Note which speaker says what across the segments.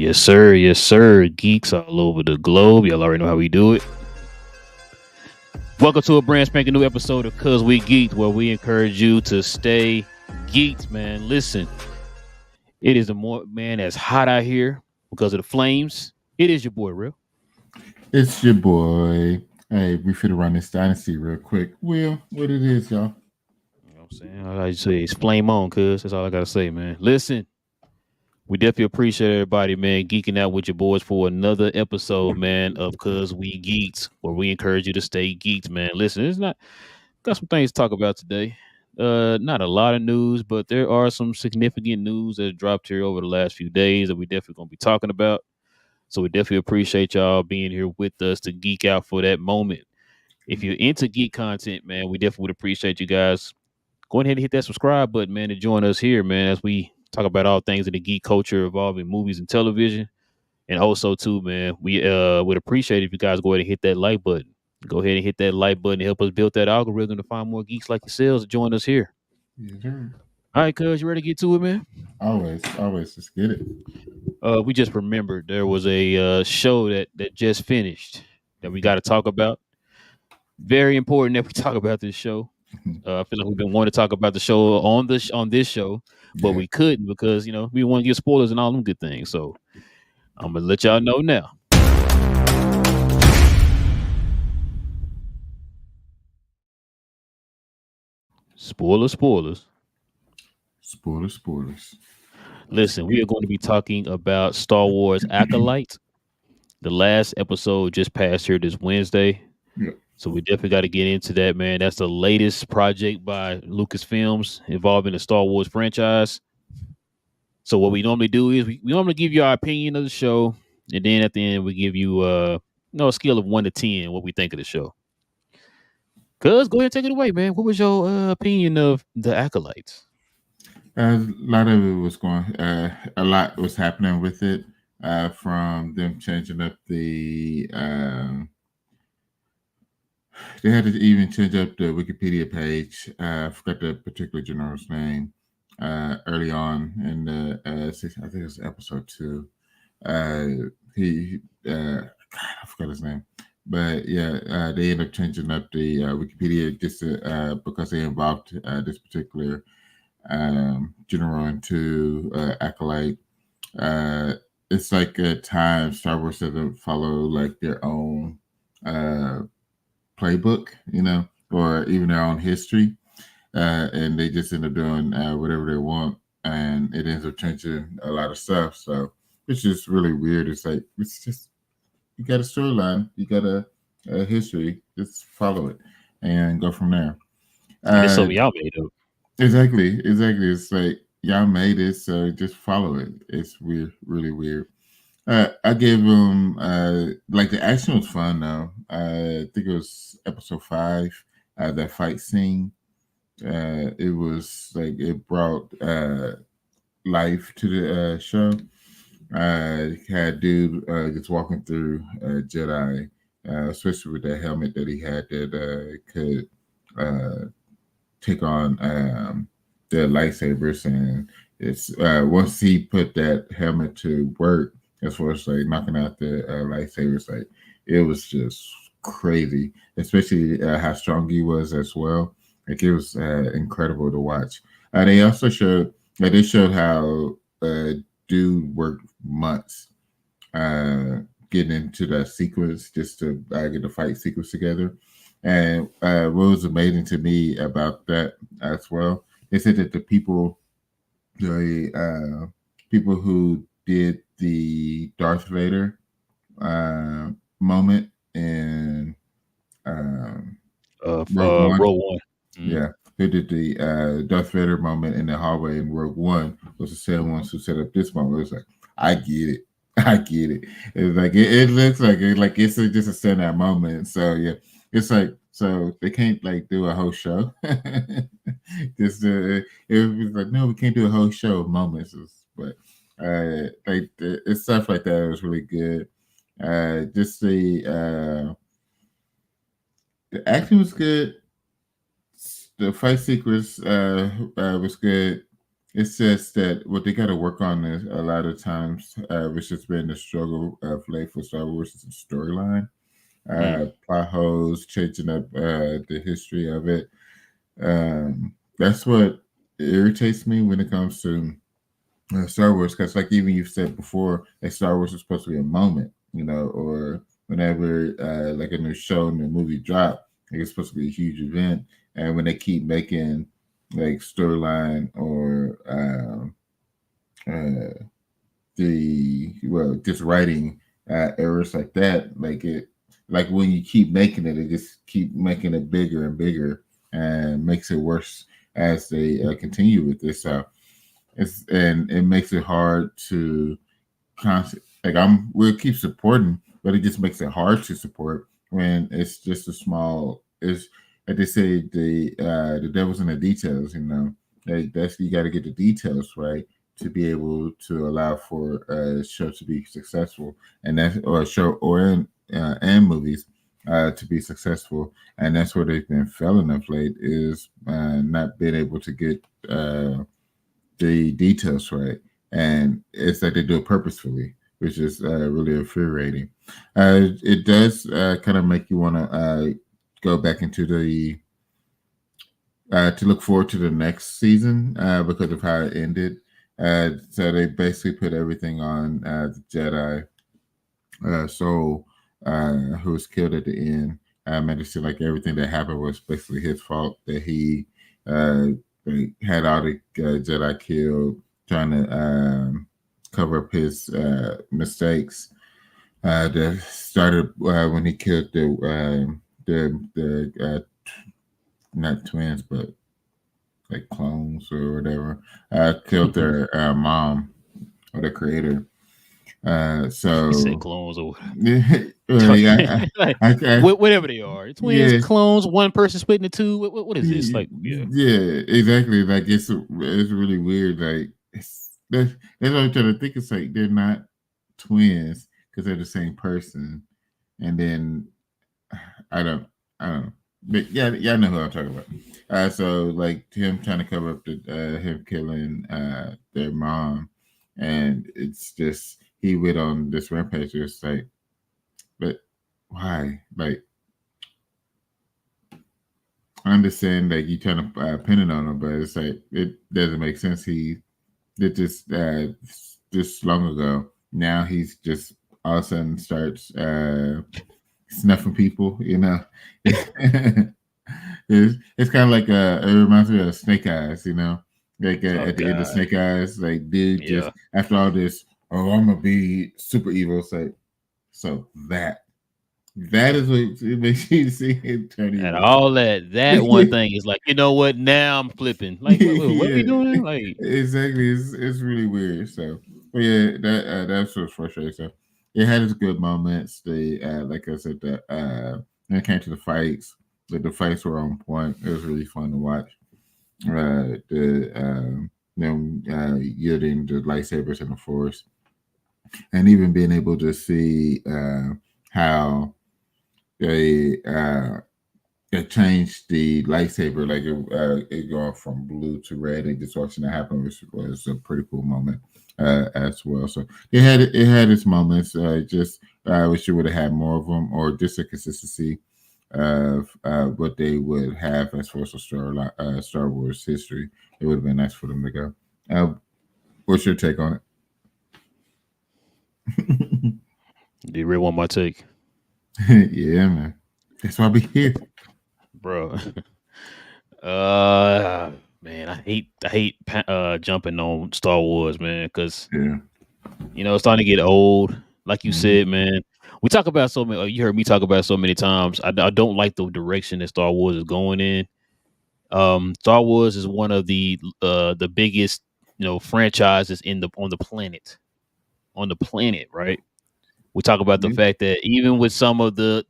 Speaker 1: Yes, sir. Yes, sir. Geeks all over the globe. Y'all already know how we do it. Welcome to a brand spanking new episode of Cuz We Geek'd, where we encourage you to stay geeked, man. Listen, it is that's hot out here because of the flames. It is your boy, Real.
Speaker 2: It's your boy. Hey, we finna run this dynasty real quick. Well, what it is, y'all?
Speaker 1: You know what I'm saying? All I say is flame on, cuz. That's all I got to say, man. Listen, we definitely appreciate everybody, man, geeking out with your boys for another episode, man, of Cuz We Geeked, where we encourage you to stay geeked, man. Listen, it's not got some things to talk about today. Not a lot of news, but there are some significant news that dropped here over the last few days that we definitely gonna be talking about. So we definitely appreciate y'all being here with us to geek out for that moment. If you're into geek content, man, we definitely would appreciate you guys go ahead and hit that subscribe button, man, to join us here, man, as we talk about all things in the geek culture involving movies and television. And also, too, man, we would appreciate if you guys go ahead and hit that like button. Go ahead and hit that like button to help us build that algorithm to find more geeks like yourselves to join us here.
Speaker 2: Yes, sir.
Speaker 1: All right, cuz, you ready to get to it, man?
Speaker 2: Always, let's get it.
Speaker 1: We just remembered there was a show that just finished that we got to talk about. Very important that we talk about this show. I feel like we've been wanting to talk about the show on this show, but
Speaker 2: Yeah.
Speaker 1: we couldn't because we want to get spoilers and all them good things. So I'm gonna let y'all know now. Spoilers.
Speaker 2: Spoilers.
Speaker 1: Listen, we are going to be talking about Star Wars Acolyte. The last episode just passed here this Wednesday.
Speaker 2: Yeah.
Speaker 1: So we definitely got to get into that, man. That's the latest project by Lucasfilms involving the Star Wars franchise. So what we normally do is we normally give you our opinion of the show, and then at the end we give you a scale of 1 to 10 what we think of the show. Cuz, go ahead and take it away, man. What was your opinion of the Acolytes?
Speaker 2: A lot of it was going. A lot was happening with it. From them changing up the. They had to even change up the Wikipedia page. I forgot the particular general's name. Early on in the, I think it was episode 2. He I forgot his name, but yeah, they ended up changing up the Wikipedia just because they involved this particular general into acolyte. Uh, it's like at times Star Wars doesn't follow like their own uh, playbook, or even their own history, and they just end up doing whatever they want, and it ends up changing a lot of stuff. So it's just really weird. It's just you got a storyline, you got a history, just follow it and go from there.
Speaker 1: And it's
Speaker 2: Uh,
Speaker 1: something y'all made up.
Speaker 2: exactly. It's like y'all made it, so just follow it. It's weird, really weird. I gave them like the action was fun though. I think it was episode 5. That fight scene. It was like it brought life to the show. Had dude just walking through Jedi, especially with that helmet that he had that could take on the lightsabers, and it's once he put that helmet to work, as far as like knocking out the lightsabers, like it was just crazy, especially how strong he was as well. Like it was incredible to watch. They also showed they showed how dude worked months uh, getting into that sequence just to get the fight sequence together. And what was amazing to me about that as well, they said that the people who did the Darth Vader moment in Rogue One,
Speaker 1: Row One. Mhm.
Speaker 2: yeah, who did the Darth Vader moment in the hallway in Rogue One was the same ones who set up this moment. It was like, I get it. I get it. It's like it looks like it's just a standout moment. So yeah, it's like so they can't like do a whole show. Just it was like no, we can't do a whole show of moments. But like it's stuff like that. It was really good. Just the action was good. The fight sequence was good. It's just that what they got to work on is a lot of times, which has been the struggle of late for Star Wars, is the storyline,
Speaker 1: Mm,
Speaker 2: plot holes, changing up the history of it. That's what irritates me when it comes to Star Wars, because like even you said before, like Star Wars is supposed to be a moment, or whenever like a new show, new movie drop, like it's supposed to be a huge event, and when they keep making like storyline or uh, just writing errors like that, like when you keep making it, it just keep making it bigger and bigger, and makes it worse as they continue with this. So it makes it hard to like we'll keep supporting, but it just makes it hard to support when it's just a small. It's like they say, the devil's in the details. Like that's you got to get the details right to be able to allow for a show to be successful, and that's or a show or and movies to be successful, and that's where they've been failing of late is not being able to get the details right, and it's like they do it purposefully, which is really infuriating. It does kind of make you want to go back into the to look forward to the next season because of how it ended. So they basically put everything on the Jedi Soul, who was killed at the end. Made it seem like everything that happened was basically his fault. That he uh, had all the Jedi killed, trying to cover up his mistakes. That started when he killed the not twins, but like clones or whatever. Killed their mom or the creator.
Speaker 1: he said
Speaker 2: So
Speaker 1: clones or whatever.
Speaker 2: yeah,
Speaker 1: Like,
Speaker 2: I
Speaker 1: whatever they are, twins,
Speaker 2: yeah.
Speaker 1: clones, one person split into two. What is this? Like, yeah,
Speaker 2: Yeah, exactly. Like it's really weird. Like that's what I'm trying to think. It's like they're not twins because they're the same person. And then I don't I don't know. But yeah, y'all know who I'm talking about. So like him trying to cover up the him killing their mom, and it's just he went on this rampage. It's like, but why? Like I understand that you trying to pin it on him, but it's like it doesn't make sense. He did this just long ago. Now he's just all of a sudden starts snuffing people. It's kind of like it reminds me of Snake Eyes. Like
Speaker 1: oh
Speaker 2: at the end of
Speaker 1: god,
Speaker 2: Snake Eyes, like dude just
Speaker 1: yeah.
Speaker 2: after all this, oh I'm gonna be super evil. It's like so that is what it makes you see it turn
Speaker 1: And
Speaker 2: evil.
Speaker 1: all that one thing is like, you know what? Now I'm flipping. Like, what are we
Speaker 2: Yeah,
Speaker 1: doing? Like,
Speaker 2: exactly. It's really weird. So, but yeah, that's what's frustrating. So, it had its good moments. They, like I said, when it came to the fights, the fights were on point. It was really fun to watch. The them yielding the lightsabers in the force, and even being able to see how they it changed the lightsaber, like it going from blue to red, and just watching that happen was a pretty cool moment as well. So it had its moments. Just I wish you would have had more of them, or just a consistency of what they would have as far as Star Wars history. It would have been nice for them to go. What's your take on it?
Speaker 1: do you really want my take,
Speaker 2: Yeah, man. That's why I be here.
Speaker 1: bro? Uh, man, I hate jumping on Star Wars, man, because
Speaker 2: Yeah.
Speaker 1: it's starting to get old. Like you
Speaker 2: Mhm.
Speaker 1: said, man, we talk about so many. You heard me talk about it so many times. I don't like the direction that Star Wars is going in. Star Wars is one of the biggest franchises on the planet, right? We talk about the
Speaker 2: Yeah.
Speaker 1: fact that even with some of the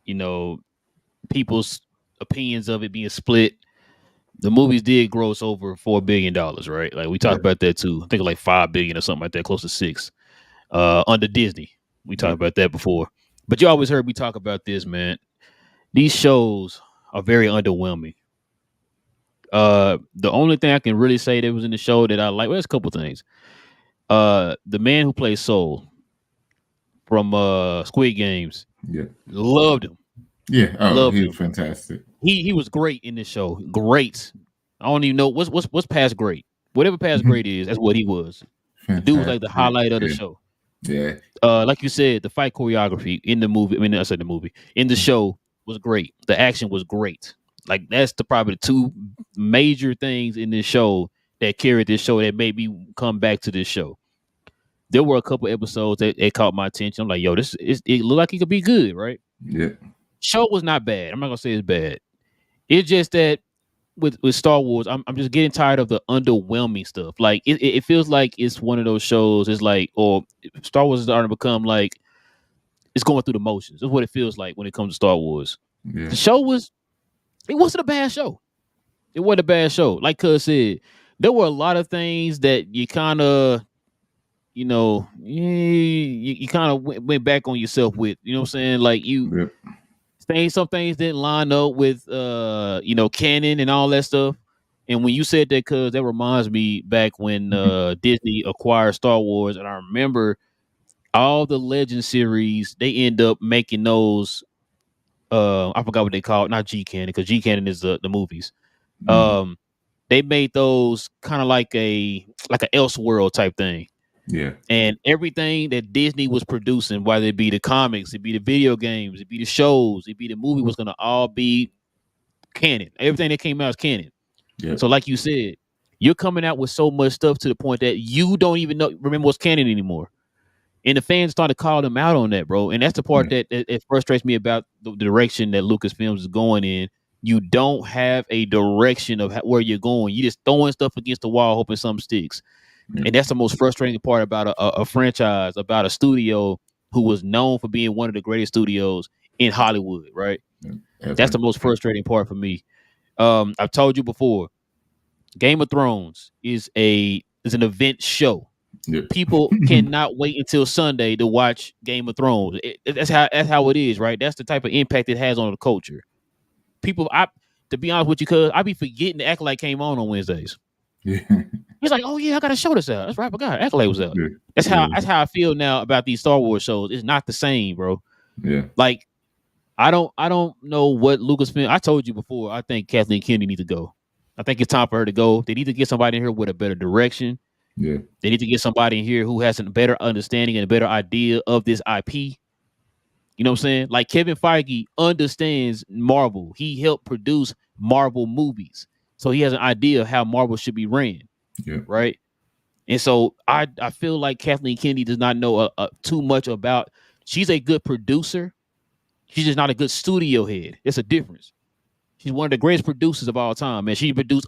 Speaker 1: you know people's opinions of it being split, the movies did gross over $4 billion, right? Like we talked
Speaker 2: Right.
Speaker 1: about that too. I think like 5 billion or something like that, close to six. Under Disney, we talked
Speaker 2: Right.
Speaker 1: about that before. But you always heard me talk about this, man. These shows are very underwhelming. The only thing I can really say that was in the show that I like, well, there's a couple things. The man who plays Soul from Squid Games,
Speaker 2: Yeah.
Speaker 1: loved him,
Speaker 2: Yeah. Oh,
Speaker 1: loved
Speaker 2: he
Speaker 1: him.
Speaker 2: was fantastic.
Speaker 1: He was great in this show. Great. I don't even know what's past great. Whatever past great is, that's what he was. The dude was like the
Speaker 2: Fantastic.
Speaker 1: highlight of the
Speaker 2: Yeah.
Speaker 1: show.
Speaker 2: Yeah.
Speaker 1: Like you said, the fight choreography in the movie. I mean, I said the movie in the show was great. The action was great. Like that's probably the two major things in this show that carried this show that made me come back to this show. There were a couple episodes that caught my attention. I'm like, yo, it looked like it could be good, right?
Speaker 2: Yeah.
Speaker 1: Show was not bad. I'm not gonna say it's bad. It's just that with Star Wars, I'm just getting tired of the underwhelming stuff. Like it feels like it's one of those shows. It's like, or Star Wars is starting to become like it's going through the motions. That's what it feels like when it comes to Star Wars.
Speaker 2: Yeah.
Speaker 1: The show it wasn't a bad show. It wasn't a bad show. Like Cuz said, there were a lot of things that you kind of, you kind of went back on yourself with. You know what I'm saying? Like
Speaker 2: Yeah.
Speaker 1: some things didn't line up with canon and all that stuff. And when you said that, Cuz, that reminds me back when Disney acquired Star Wars, and I remember all the Legend series, they end up making those. I forgot what they call it, not G canon, because G canon is the movies.
Speaker 2: Mhm.
Speaker 1: They made those kind of like a Elseworld type thing,
Speaker 2: Yeah.
Speaker 1: and everything that Disney was producing, whether it be the comics, it be the video games, it be the shows, it be the movie, was gonna all be canon. Everything that came out is canon.
Speaker 2: Yeah.
Speaker 1: So, like you said, you're coming out with so much stuff to the point that you don't even remember what's canon anymore. And the fans started to call them out on that, bro. And that's the part
Speaker 2: Yeah.
Speaker 1: that it frustrates me about the direction that Lucasfilms is going in. You don't have a direction of where you're going. You're just throwing stuff against the wall, hoping something sticks.
Speaker 2: Yeah.
Speaker 1: And that's the most frustrating part about a franchise, about a studio who was known for being one of the greatest studios in Hollywood, right? That's the most frustrating part for me. I've told you before, Game of Thrones is an event show.
Speaker 2: Yeah.
Speaker 1: People cannot wait until Sunday to watch Game of Thrones. That's how it is, right? That's the type of impact it has on the culture. People, to be honest with you, cuz I be forgetting to act like came on Wednesdays.
Speaker 2: Yeah.
Speaker 1: It's like, oh yeah, I gotta show this out. That's right, I forgot. Acolyte was out.
Speaker 2: Yeah.
Speaker 1: That's how I feel now about these Star Wars shows. It's not the same, bro.
Speaker 2: Yeah.
Speaker 1: Like, I don't know what Lucasfilm. I told you before. I think Kathleen Kennedy needs to go. I think it's time for her to go. They need to get somebody in here with a better direction.
Speaker 2: Yeah.
Speaker 1: They need to get somebody in here who has a better understanding and a better idea of this IP. You know what I'm saying? Like Kevin Feige understands Marvel. He helped produce Marvel movies. So he has an idea of how Marvel should be ran.
Speaker 2: Yeah.
Speaker 1: Right. And so I feel like Kathleen Kennedy does not know too much about. She's a good producer. She's just not a good studio head. It's a difference. She's one of the greatest producers of all time, man. She produced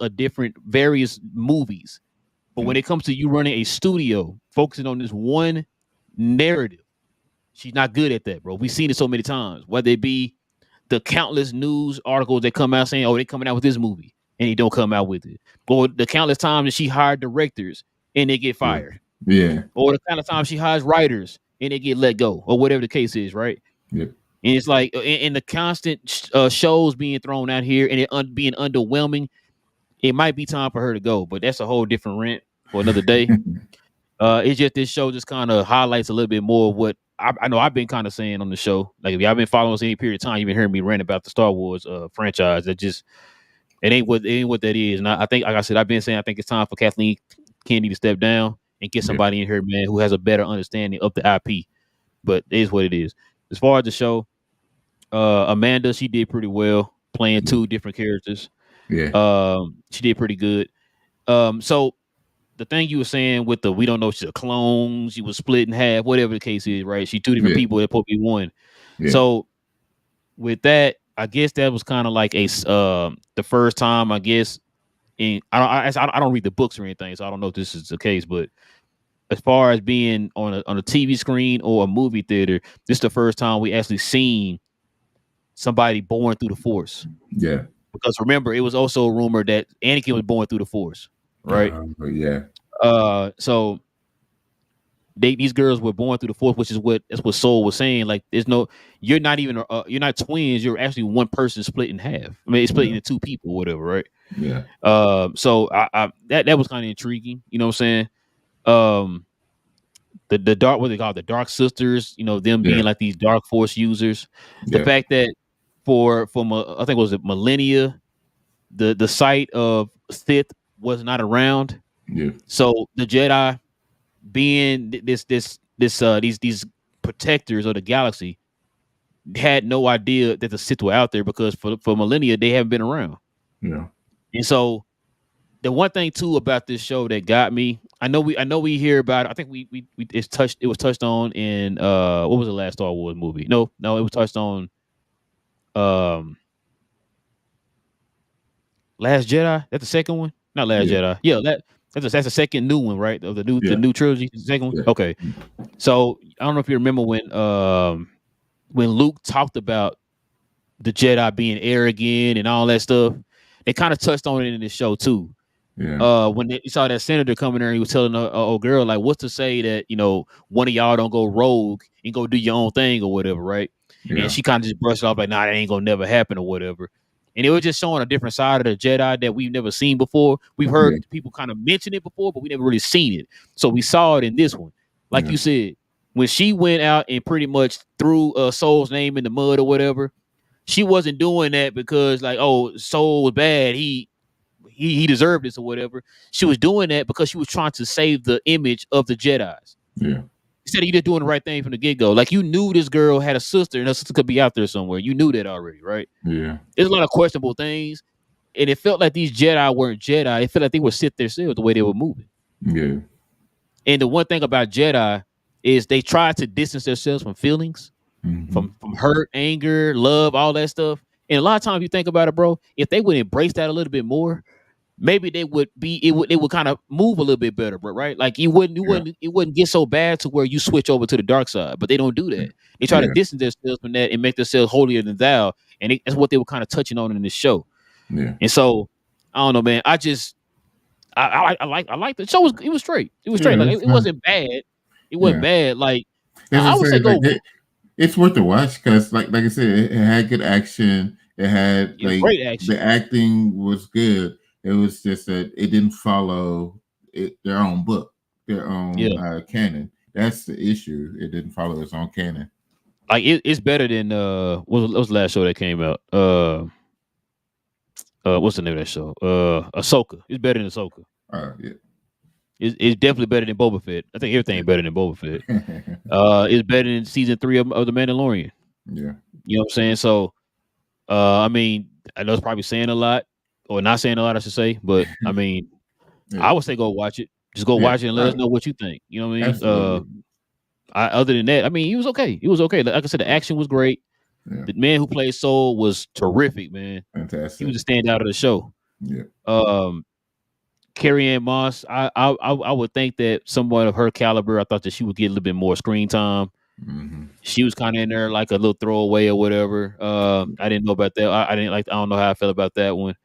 Speaker 1: various movies. But when it comes to you running a studio, focusing on this one narrative, she's not good at that, bro. We've seen it so many times, whether it be the countless news articles that come out saying, oh, they're coming out with this movie, and they don't come out with it. Or the countless times that she hired directors and they get fired.
Speaker 2: Yeah.
Speaker 1: Or the kind of time she hires writers and they get let go, or whatever the case is, right?
Speaker 2: Yeah.
Speaker 1: And it's like, and the constant shows being thrown out here and it being underwhelming, it might be time for her to go, but that's a whole different rant for another day. It's just this show just kind of highlights a little bit more of what I know I've been kind of saying on the show. Like if y'all been following us any period of time, you've been hearing me rant about the Star Wars franchise. That just it ain't what that is. And I think, like I said, I've been saying I think it's time for Kathleen Kennedy to step down and get somebody in here, man, who has a better understanding of the IP. But it is what it is. As far as the show, Amanda, she did pretty well playing two different characters.
Speaker 2: Yeah.
Speaker 1: She did pretty good. So the thing you were saying with we don't know if she's a clone, she was split in half, whatever the case is, right? She's two different people that supposed to be one. Yeah. So with that, I guess that was kind of like the first time, I guess. And I don't read the books or anything, so I don't know if this is the case. But as far as being on a TV screen or a movie theater, this is the first time we actually seen somebody born through the Force.
Speaker 2: Yeah.
Speaker 1: Because remember, it was also a rumor that Anakin was born through the Force, right?
Speaker 2: Yeah.
Speaker 1: So these girls were born through the Force, which is that's what Soul was saying. Like, you're not even you're not twins. You're actually one person split in half. I mean, it's split
Speaker 2: Yeah.
Speaker 1: into two people, whatever, right?
Speaker 2: Yeah.
Speaker 1: So that was kind of intriguing. You know what I'm saying? Um, the dark, what they call it, the Dark Sisters. You know, them being
Speaker 2: Yeah.
Speaker 1: like these Dark Force users. The
Speaker 2: Yeah.
Speaker 1: fact that I think it was it millennia, the site of Sith was not around.
Speaker 2: Yeah.
Speaker 1: So the Jedi being these protectors of the galaxy had no idea that the Sith were out there because for millennia they haven't been around.
Speaker 2: Yeah.
Speaker 1: And so the one thing too about this show that got me, I know we hear about it. I think it was touched on in what was the last Star Wars movie? No, it was touched on um Last Jedi. That's the second one? Not Last
Speaker 2: Yeah.
Speaker 1: Jedi. Yeah, that's the second new one, right? Of the
Speaker 2: Yeah.
Speaker 1: new trilogy, the second one.
Speaker 2: Yeah.
Speaker 1: Okay. So I don't know if you remember when Luke talked about the Jedi being arrogant and all that stuff. They kind of touched on it in the show too.
Speaker 2: Yeah.
Speaker 1: When you saw that senator coming there, he was telling a old girl like, "What's to say that one of y'all don't go rogue and go do your own thing or whatever, right?" And
Speaker 2: Yeah.
Speaker 1: she kind of just brushed it off like, "Nah, that ain't gonna never happen or whatever." And it was just showing a different side of the Jedi that we've never seen before. We've heard
Speaker 2: Yeah.
Speaker 1: people kind of mention it before, but we never really seen it. So we saw it in this one. Like
Speaker 2: Yeah.
Speaker 1: you said, when she went out and pretty much threw Soul's name in the mud or whatever, she wasn't doing that because like, oh, Soul was bad. He deserved this or whatever. She was doing that because she was trying to save the image of the Jedis.
Speaker 2: Yeah.
Speaker 1: Instead of you just doing the right thing from the get-go. Like, you knew this girl had a sister and her sister could be out there somewhere. You knew that already, right?
Speaker 2: Yeah.
Speaker 1: There's a lot of questionable things. And it felt like these Jedi weren't Jedi. It felt like they were Sith themselves the way they were moving.
Speaker 2: Yeah.
Speaker 1: And the one thing about Jedi is they try to distance themselves from feelings,
Speaker 2: Mm-hmm.
Speaker 1: from hurt, anger, love, all that stuff. And a lot of times, if you think about it, bro, if they would embrace that a little bit more, maybe they would kind of move a little bit better, bro, right? Like it wouldn't get so bad to where you switch over to the dark side, but they don't do that. They try to
Speaker 2: Yeah.
Speaker 1: distance themselves from that and make themselves holier than thou, and that's what they were kind of touching on in this show.
Speaker 2: Yeah.
Speaker 1: And so I don't know, man. I like the show. It was straight. It was straight.
Speaker 2: Yeah,
Speaker 1: Like
Speaker 2: it's
Speaker 1: it wasn't bad. It wasn't
Speaker 2: Yeah.
Speaker 1: bad. Like
Speaker 2: As
Speaker 1: I
Speaker 2: I
Speaker 1: would say,
Speaker 2: said, like
Speaker 1: go.
Speaker 2: it's worth the watch because, like I said, it had good action. It had
Speaker 1: It was
Speaker 2: like
Speaker 1: great action.
Speaker 2: the acting was good. It was just that it didn't follow their own book, their own canon. That's the issue. It didn't follow its own canon.
Speaker 1: Like it's better than what was the last show that came out? What's the name of that show? Ahsoka. It's better than Ahsoka.
Speaker 2: Yeah.
Speaker 1: It's definitely better than Boba Fett. I think everything better than Boba Fett. It's better than season 3 of The Mandalorian.
Speaker 2: Yeah.
Speaker 1: You know what I'm saying? So, I mean, I know it's probably saying a lot, or not saying a lot, I should say. But I mean, I would say go watch it. Just go watch it and let us know what you think. You know what I mean?
Speaker 2: Absolutely.
Speaker 1: Other than that, I mean, he was okay. It was okay. Like I said, the action was great.
Speaker 2: Yeah.
Speaker 1: The man who played Soul was terrific, man.
Speaker 2: Fantastic.
Speaker 1: He was a standout of the show.
Speaker 2: Yeah.
Speaker 1: Carrie-Anne Moss, I would think that someone of her caliber, I thought that she would get a little bit more screen time.
Speaker 2: Mm-hmm.
Speaker 1: She was kind of in there like a little throwaway or whatever. I didn't know about that. I don't know how I felt about that one.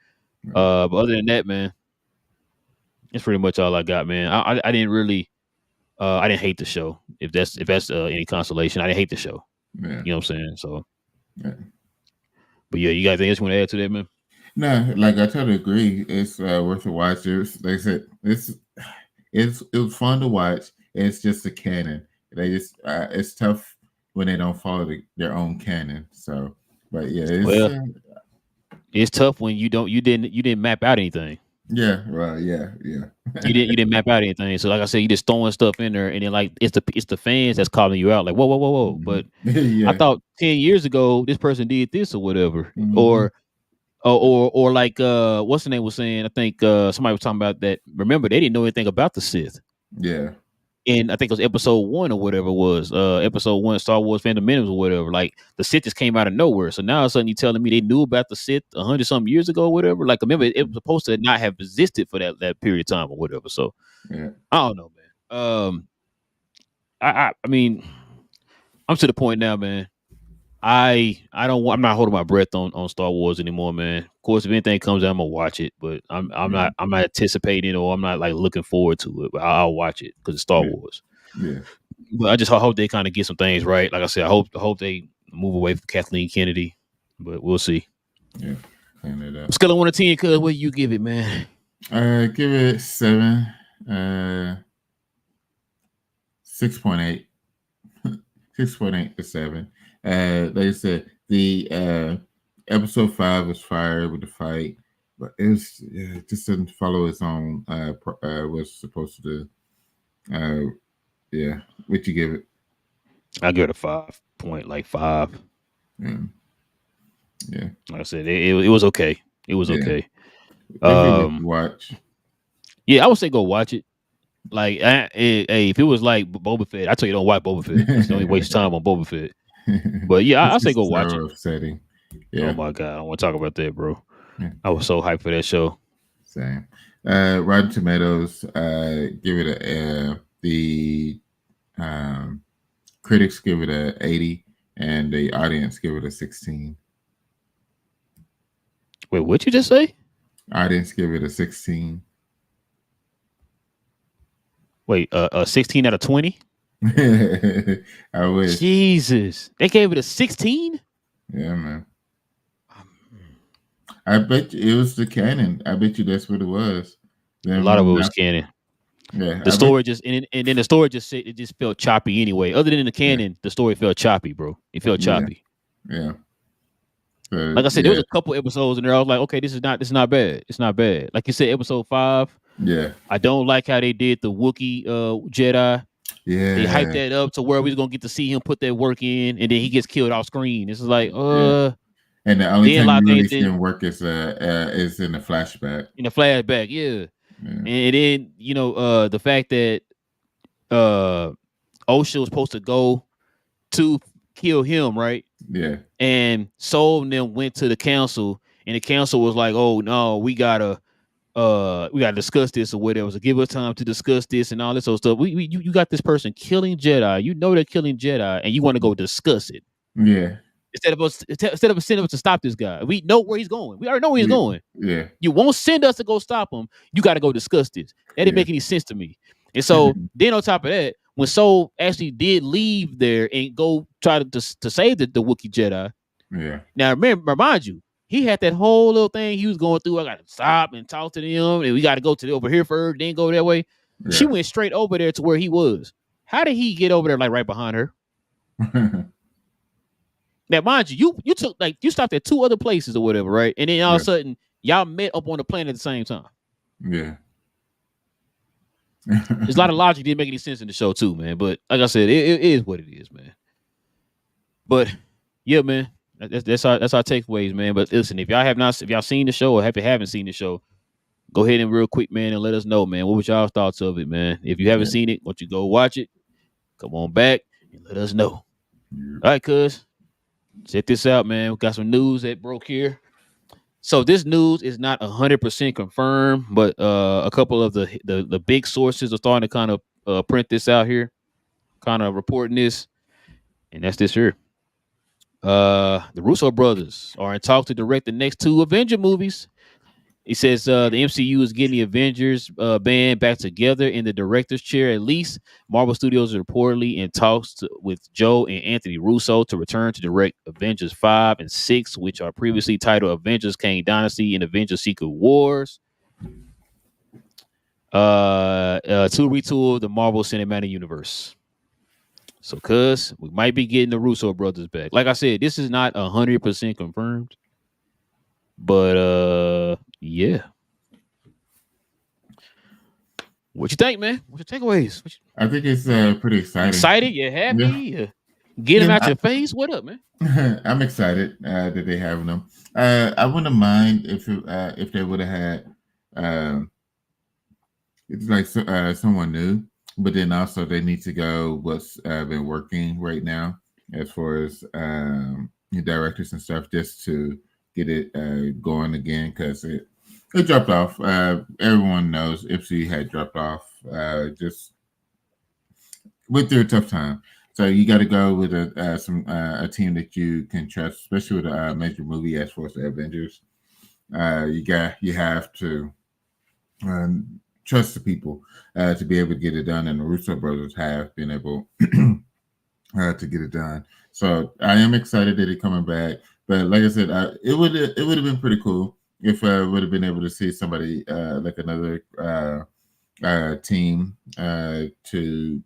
Speaker 1: But other than that, man, that's pretty much all I got, man. I didn't really, I didn't hate the show. If that's any consolation, I didn't hate the show.
Speaker 2: Yeah.
Speaker 1: You know what I'm saying? So,
Speaker 2: yeah.
Speaker 1: But yeah, you guys anything else you want to add to that, man?
Speaker 2: No, like I totally agree. It's worth a watch. Like I said, it was fun to watch. It's just a canon. They just it's tough when they don't follow their own canon. So, but yeah,
Speaker 1: it's tough when you didn't map out anything.
Speaker 2: Yeah, right. Yeah.
Speaker 1: you didn't map out anything. So like I said, you just throwing stuff in there, and then like it's the fans that's calling you out. Like whoa.
Speaker 2: Mm-hmm.
Speaker 1: But
Speaker 2: yeah.
Speaker 1: I thought 10 years ago this person did this or whatever,
Speaker 2: Mm-hmm.
Speaker 1: or like what's the name was saying? I think somebody was talking about that. Remember, they didn't know anything about the Sith.
Speaker 2: Yeah.
Speaker 1: And I think it was episode 1 or whatever it was, episode 1, Star Wars Phantom Menace or whatever. Like the Sith just came out of nowhere. So now all of a sudden you telling me they knew about the Sith 100-something years ago or whatever. Like remember, it was supposed to not have existed for that period of time or whatever. So
Speaker 2: yeah.
Speaker 1: I don't know, man. I mean, I'm to the point now, man. I'm not holding my breath on Star Wars anymore, man. Of course, if anything comes out, I'm gonna watch it, but I'm not anticipating or I'm not like looking forward to it. But I'll watch it because it's Star Wars.
Speaker 2: Yeah.
Speaker 1: But I just hope they kind of get some things right. Like I said, I hope they move away from Kathleen Kennedy, but we'll see.
Speaker 2: Yeah, clean it up.
Speaker 1: Scale of 1 to 10, cuz what do you give it, man?
Speaker 2: Give it 7. 6.8. 6.8 to 7. Like I said, the episode 5 was fire with the fight, but it just didn't follow its own was supposed to do. Yeah, what you give it?
Speaker 1: I give it a 5.5.
Speaker 2: Yeah, yeah,
Speaker 1: Like I said, it was okay. It was
Speaker 2: yeah.
Speaker 1: okay.
Speaker 2: Definitely worth the watch.
Speaker 1: Yeah, I would say go watch it. Like, if it was like Boba Fett, I tell you don't watch Boba Fett. It's the only waste time on Boba Fett. But yeah, I'll
Speaker 2: It's
Speaker 1: say go
Speaker 2: just
Speaker 1: watch
Speaker 2: so
Speaker 1: it.
Speaker 2: upsetting.
Speaker 1: Oh
Speaker 2: Yeah,
Speaker 1: my god, I don't want to talk about that, bro.
Speaker 2: yeah.
Speaker 1: I was so hyped for that show.
Speaker 2: Same. Rotten Tomatoes, give it the critics give it a 80, and the audience give it a 16.
Speaker 1: Wait, what you just say?
Speaker 2: Audience give it a 16.
Speaker 1: Wait, 16 out of 20?
Speaker 2: I wish.
Speaker 1: Jesus, they gave it a 16.
Speaker 2: Yeah, man. I bet you it was the canon. I bet you that's what it was.
Speaker 1: A
Speaker 2: Then
Speaker 1: lot of it
Speaker 2: when
Speaker 1: was canon.
Speaker 2: yeah,
Speaker 1: The story just and then the story just said it just felt choppy anyway. Other than the
Speaker 2: yeah,
Speaker 1: canon, the story felt choppy, bro. It felt
Speaker 2: yeah,
Speaker 1: choppy.
Speaker 2: yeah.
Speaker 1: Like I said, there was
Speaker 2: Yeah,
Speaker 1: a couple episodes in there. I was like, okay, this is not bad. It's not bad. Like you said, episode 5.
Speaker 2: yeah,
Speaker 1: I don't like how they did the Wookiee Jedi. They hyped
Speaker 2: yeah,
Speaker 1: that up to where we was gonna get to see him put that work in, and then he gets killed off screen. This is like,
Speaker 2: yeah. And the only
Speaker 1: then a
Speaker 2: time
Speaker 1: lot of
Speaker 2: you
Speaker 1: things
Speaker 2: really see him work is in the flashback.
Speaker 1: in the flashback, yeah.
Speaker 2: Yeah,
Speaker 1: And then the fact that Osha was supposed to go to kill him, right?
Speaker 2: yeah,
Speaker 1: And Soul and them went to the council, and the council was like, "Oh no, we gotta discuss this or whatever. So give us time to discuss this and all this other stuff. You got this person killing Jedi. You know they're killing Jedi, and you want to go discuss it
Speaker 2: yeah,
Speaker 1: instead of sending us to stop this guy. We know where he's going. We already know where he's
Speaker 2: yeah,
Speaker 1: going.
Speaker 2: yeah,
Speaker 1: You won't send us to go stop him. You got to go discuss this. That didn't
Speaker 2: yeah,
Speaker 1: make any sense to me. And so then on top of that, when Soul actually did leave there and go try to save the Wookiee Jedi.
Speaker 2: yeah,
Speaker 1: Now remind you, he had that whole little thing he was going through. I got to stop and talk to them, and we got to go to over here first, then go that way. She went straight over there to where he was. How did he get over there like right behind her? Now, mind you, you took you stopped at 2 other places or whatever, right? And then all of a sudden, y'all met up on the planet at the same time.
Speaker 2: yeah.
Speaker 1: There's a lot of logic didn't make any sense in the show too, man. But like I said, it is what it is, man. But yeah, man, that's our takeaways, man. But listen, if y'all seen the show or haven't seen the show, go ahead and real quick, man, and let us know, man. What was y'all's thoughts of it, man? If you haven't seen it, why don't you go watch it? Come on back and let us know. All right, cuz. Check this out, man. We got some news that broke here. So this news is not 100% confirmed, but a couple of the big sources are starting to kind of print this out here, kind of reporting this, and that's this here. The Russo Brothers are in talk to direct the next 2 Avenger movies. He says the MCU is getting the Avengers band back together in the director's chair at least. Marvel Studios is reportedly in talks with Joe and Anthony Russo to return to direct Avengers 5 and 6, which are previously titled Avengers Kang Dynasty and Avengers Secret Wars. To retool the Marvel Cinematic Universe. So, cuz, we might be getting the Russo brothers back. Like I said, this is not 100% confirmed. But yeah. What you think, man? What's your takeaways?
Speaker 2: I think it's pretty exciting.
Speaker 1: Excited? You happy?
Speaker 2: Yeah.
Speaker 1: Get them out your face? What up, man?
Speaker 2: I'm excited that they have them. I wouldn't mind if they would have had it's like someone new, but then also they need to go what's been working right now as far as directors and stuff, just to get it going again, because it dropped off. Everyone knows Ipsy had dropped off. Just went through a tough time. So you got to go with a team that you can trust, especially with a major movie as far as the Avengers. You have to trust the people to be able to get it done, and the Russo brothers have been able to get it done. So I am excited that it's coming back. But like I said, it would have been pretty cool if I would have been able to see somebody like another team to do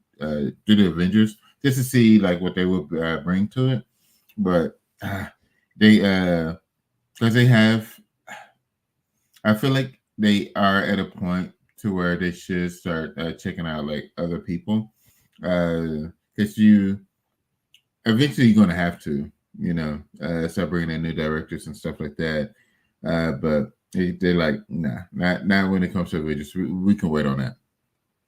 Speaker 2: the Avengers, just to see like what they would bring to it. But they because they have, I feel like they are at a point to where they should start checking out like other people, because you eventually you're gonna have to, start bringing in new directors and stuff like that. But they're like, nah, not when it comes to Avengers. We can wait on that.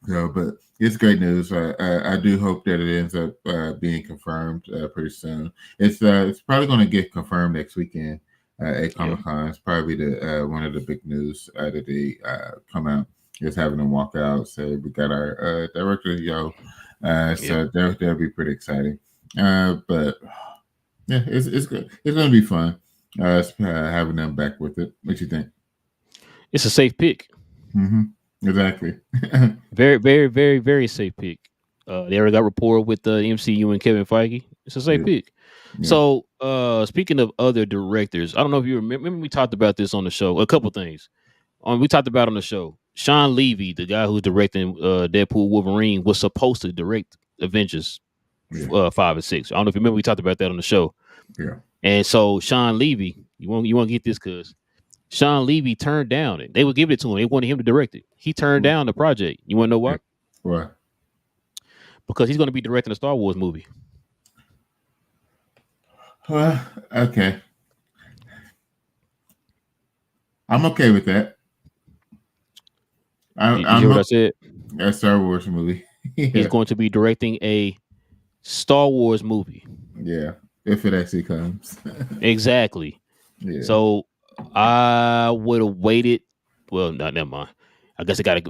Speaker 2: So, but it's great news. I do hope that it ends up being confirmed pretty soon. It's probably going to get confirmed next weekend at Comic Con. It's probably the one of the big news that they come out is having them walk out. Say we got our director, so that'll be pretty exciting. But yeah, it's good. It's going to be fun. Having them back with it. What you think?
Speaker 1: It's a safe pick.
Speaker 2: Mm-hmm. Exactly.
Speaker 1: Very, very, very, very safe pick. They already got rapport with the MCU and Kevin Feige. It's a safe pick. Yeah. So, speaking of other directors, I don't know if you remember we talked about this on the show. A couple things. We talked about on the show. Sean Levy, the guy who's directing Deadpool Wolverine, was supposed to direct Avengers 5 and 6. I don't know if you remember we talked about that on the show.
Speaker 2: Yeah.
Speaker 1: And so Sean Levy, you want to get this because Sean Levy turned down it. They would give it to him. They wanted him to direct it. He turned down the project. You want to know why?
Speaker 2: Why?
Speaker 1: Because he's going to be directing a Star Wars movie.
Speaker 2: Okay. I'm okay with that.
Speaker 1: You hear what I said?
Speaker 2: A Star Wars movie.
Speaker 1: Yeah. He's going to be directing a Star Wars movie.
Speaker 2: Yeah, if it actually comes.
Speaker 1: Exactly.
Speaker 2: Yeah.
Speaker 1: So I would have waited. Well, never mind. I guess they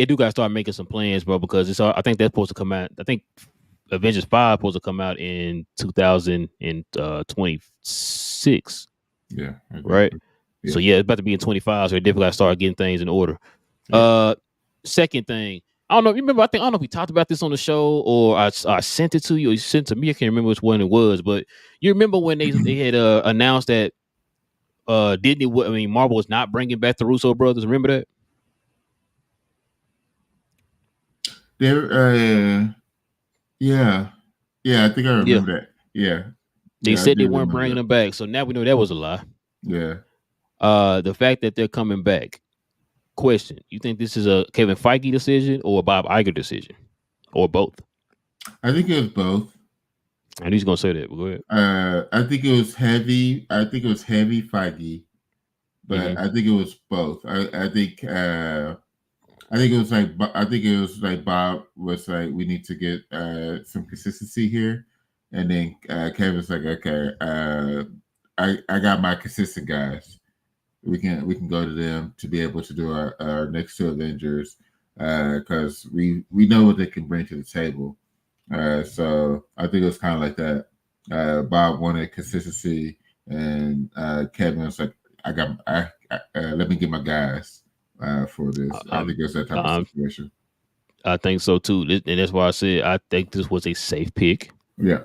Speaker 1: do got to start making some plans, bro, because I think that's supposed to come out. I think Avengers 5 supposed to come out in 2026.
Speaker 2: Yeah. Exactly.
Speaker 1: Right. Yeah. So yeah, it's about to be in 25. So they definitely got to start getting things in order. Yeah. Second thing, I don't know. Remember, I don't know if we talked about this on the show or I sent it to you or you sent it to me. I can't remember which one it was, but you remember when they had announced that Marvel was not bringing back the Russo brothers. Remember that?
Speaker 2: Yeah, I think I remember that. Yeah,
Speaker 1: they said they weren't bringing them back, so now we know that was a lie.
Speaker 2: Yeah.
Speaker 1: The fact that they're coming back. Question: you think this is a Kevin Feige decision or a Bob Iger decision, or both?
Speaker 2: I think it was both.
Speaker 1: And he's gonna say that. But go ahead.
Speaker 2: I think it was heavy. I think it was heavy Feige, but I think it was both. I think it was like Bob was like, we need to get some consistency here, and then Kevin's like, okay, I got my consistent guys. We can go to them to be able to do our next two Avengers, because we know what they can bring to the table. So I think it was kind of like that. Bob wanted consistency, and Kevin was like, let me get my guys for this. I think it's that type of situation.
Speaker 1: I think so too, and that's why I said I think this was a safe pick.
Speaker 2: Yeah.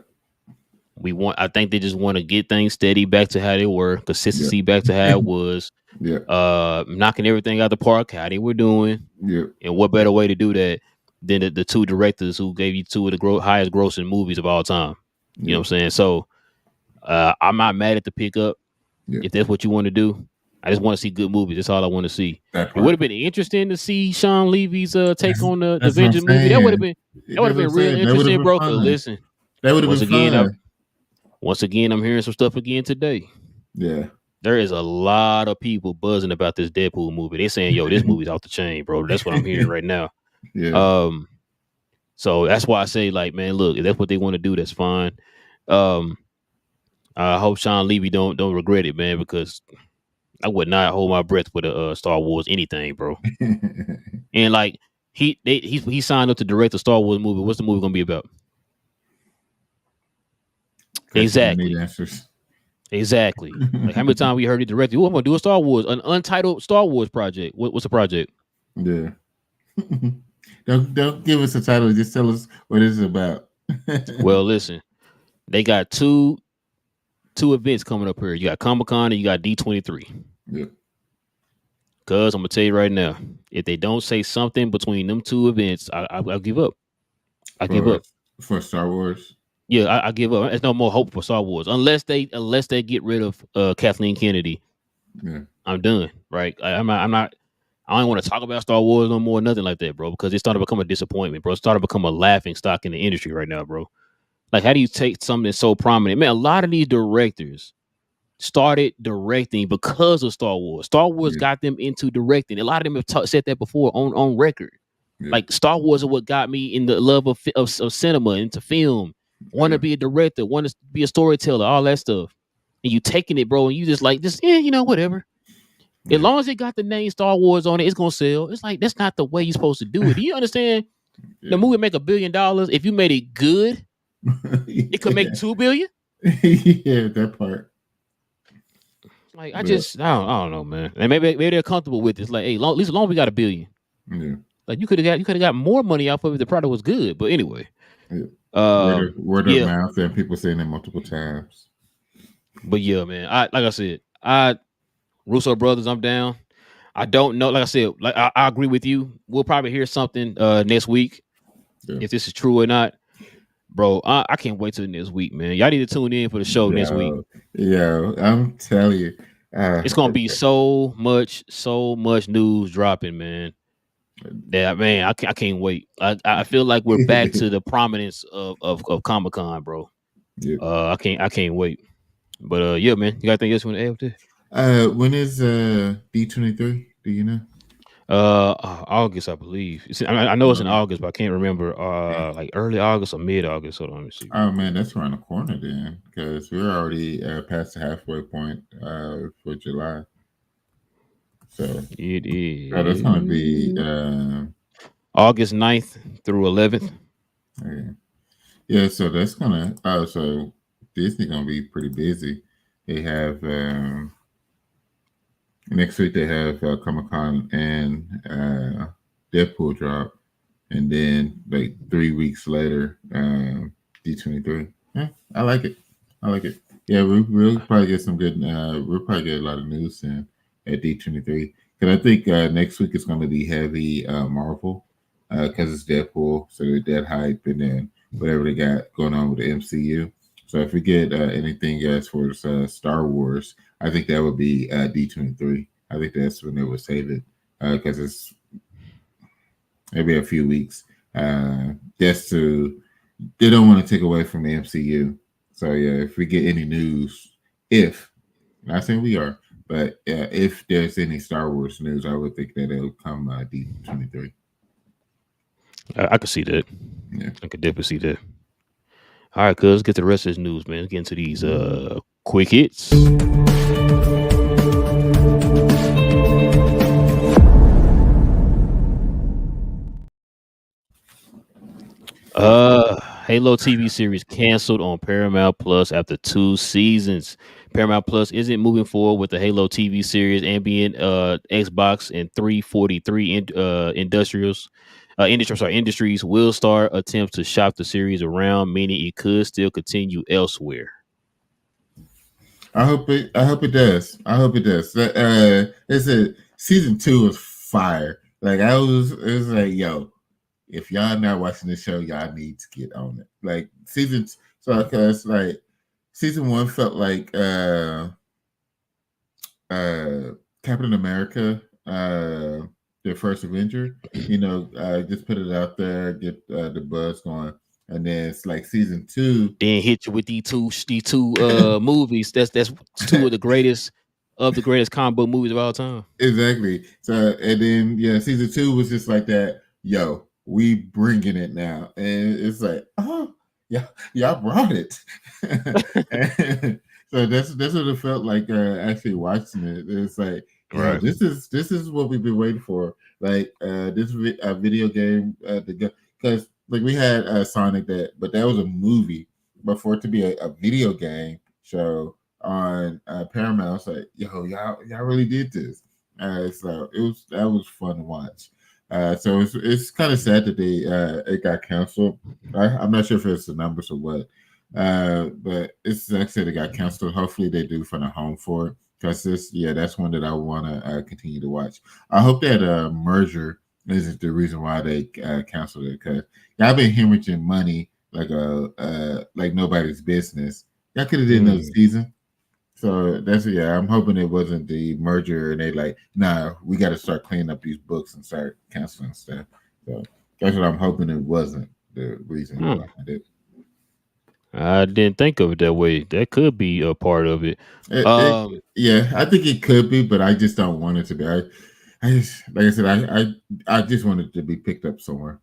Speaker 1: I think they just want to get things steady back to how they were, consistency back to how it was.
Speaker 2: Yeah.
Speaker 1: Knocking everything out the park, how they were doing.
Speaker 2: Yeah.
Speaker 1: And what better way to do that than the two directors who gave you two of the highest grossing movies of all time. You know what I'm saying? So I'm not mad at the pickup. Yeah. If that's what you want to do. I just want to see good movies. That's all I want to see. It would have been interesting to see Sean Levy's take on the Avengers movie. That would have been real interesting, bro. Listen,
Speaker 2: that would have been fun.
Speaker 1: Once again, I'm hearing some stuff again today.
Speaker 2: Yeah.
Speaker 1: There is a lot of people buzzing about this Deadpool movie. They're saying, yo, this movie's off the chain, bro. That's what I'm hearing right now.
Speaker 2: Yeah.
Speaker 1: So that's why I say, like, man, look, if that's what they want to do, that's fine. I hope Sean Levy don't regret it, man, because I would not hold my breath with a Star Wars anything, bro. And like he signed up to direct a Star Wars movie. What's the movie gonna be about? Exactly. Like how many times we heard it directly? Oh, I'm gonna do a Star Wars, an untitled Star Wars project. What's the project?
Speaker 2: Yeah. Don't give us a title. Just tell us what it's about.
Speaker 1: Well, listen, they got two events coming up here. You got Comic Con and you got D23.
Speaker 2: Yeah.
Speaker 1: Cause I'm gonna tell you right now, if they don't say something between them two events, I'll give up. I give
Speaker 2: for
Speaker 1: up.
Speaker 2: for Star Wars.
Speaker 1: Yeah, I give up. There's no more hope for Star Wars unless they get rid of Kathleen Kennedy.
Speaker 2: Yeah,
Speaker 1: I'm done. Right? I'm not. I don't want to talk about Star Wars no more, nothing like that, bro. Because it's starting to become a disappointment, bro. It's starting to become a laughing stock in the industry right now, bro. Like, how do you take something that's so prominent? Man, a lot of these directors started directing because of Star Wars. Star Wars
Speaker 2: yeah,
Speaker 1: got them into directing. A lot of them have said that before on record.
Speaker 2: yeah,
Speaker 1: Like, Star Wars is what got me in the love of cinema, into film. Want to
Speaker 2: yeah,
Speaker 1: be a director, want to be a storyteller, all that stuff. And you taking it, bro, and you just like, whatever. As
Speaker 2: yeah,
Speaker 1: long as it got the name Star Wars on it, it's gonna sell. It's like, that's not the way you're supposed to do it. Do you understand? The
Speaker 2: yeah,
Speaker 1: movie make $1 billion. If you made it good, it could make
Speaker 2: yeah.
Speaker 1: 2 billion.
Speaker 2: Yeah, that part.
Speaker 1: Like,
Speaker 2: But
Speaker 1: I don't know, man. And maybe they're comfortable with it. It's like, hey, at least as long as we got $1 billion.
Speaker 2: yeah,
Speaker 1: Like, you could have got more money off of it. The product was good. But anyway,
Speaker 2: yeah. Word of
Speaker 1: yeah,
Speaker 2: mouth and people saying it multiple times.
Speaker 1: but yeah, man. Like I said, Russo Brothers, I'm down. I don't know. Like I said, like I agree with you. We'll probably hear something next week
Speaker 2: Yeah.
Speaker 1: if this is true or not. Bro, I can't wait till next week, man. Y'all need to tune in for the show next week.
Speaker 2: Yo, yo, I'm telling you.
Speaker 1: It's gonna be so much news dropping, man. That, man, I can't wait. I feel like we're back to the prominence of Comic Con, bro.
Speaker 2: Yeah.
Speaker 1: I can't wait. But yeah, man. You got anything else you want to add with this?
Speaker 2: When is D23? Do you know?
Speaker 1: August, I believe. I know it's in
Speaker 2: Um,
Speaker 1: August, but I can't remember. Like early August or mid August. Hold on, let me see real
Speaker 2: oh
Speaker 1: quick.
Speaker 2: man, that's around the corner then, because we're already past the halfway point for July. So,
Speaker 1: It
Speaker 2: that's gonna be
Speaker 1: is August 9th through 11th.
Speaker 2: yeah. Yeah, so that's gonna so Disney gonna be pretty busy. They have next week they have Comic Con and Deadpool drop, and then like 3 weeks later, D23. Yeah, I like it. I like it. Yeah, we'll probably get some good. We'll probably get a lot of news in at D23 because I think next week is going to be heavy Marvel because it's Deadpool, so that hype, and then whatever they got going on with the MCU. So if we get anything as for Star Wars, I think that would be D23. I think that's when they would save it because it's maybe a few weeks just to they don't want to take away from the MCU. So yeah, if we get any news, if not saying we are, but if there's any Star Wars news, I would think that it'll come D23.
Speaker 1: I could see that.
Speaker 2: Yeah.
Speaker 1: I could definitely see that. All right, cuz, let's get to the rest of this news, man. Let's get into these quick hits. Halo TV series canceled on Paramount Plus after 2 seasons. Paramount Plus isn't moving forward with the Halo TV series. Ambient Xbox and 343 industries will start attempts to shop the series around, meaning it could still continue elsewhere.
Speaker 2: I hope it. I hope it does. I hope it does. It's a season 2 was fire. Like it was like, yo, if y'all not watching the show, y'all need to get on it. Like so because like season 1 felt like uh Captain America, the first Avenger. Just put it out there, get the buzz going, and then it's like season 2.
Speaker 1: Then hit you with these two movies. That's two of the greatest comic book movies of all time.
Speaker 2: Exactly. So and then yeah, season 2 was just like that. Yo, we bringing it now, and it's like, oh, yeah, y'all brought it. And so that's what it felt like actually watching it. It's like, yo,
Speaker 1: Right.
Speaker 2: this is what we've been waiting for. Like this video game because like we had Sonic but that was a movie, but for it to be a video game show on Paramount. It's like, yo, y'all really did this. So that was fun to watch. So it's kind of sad that it got canceled. I'm not sure if it's the numbers or what, but it's like I said, it got canceled. Hopefully, they do find a home for it because that's one that I want to continue to watch. I hope that merger isn't the reason why they canceled it because y'all been hemorrhaging money like nobody's business. Y'all could have did another
Speaker 1: Mm.
Speaker 2: season. So I'm hoping it wasn't the merger and they like, nah, we got to start cleaning up these books and start canceling stuff. So that's what I'm hoping it wasn't the reason
Speaker 1: Hmm.
Speaker 2: behind it.
Speaker 1: I didn't think of it that way. That could be a part of it.
Speaker 2: It
Speaker 1: Um,
Speaker 2: yeah, I think it could be, but I just don't want it to be. I just like I said, I just want it to be picked up somewhere.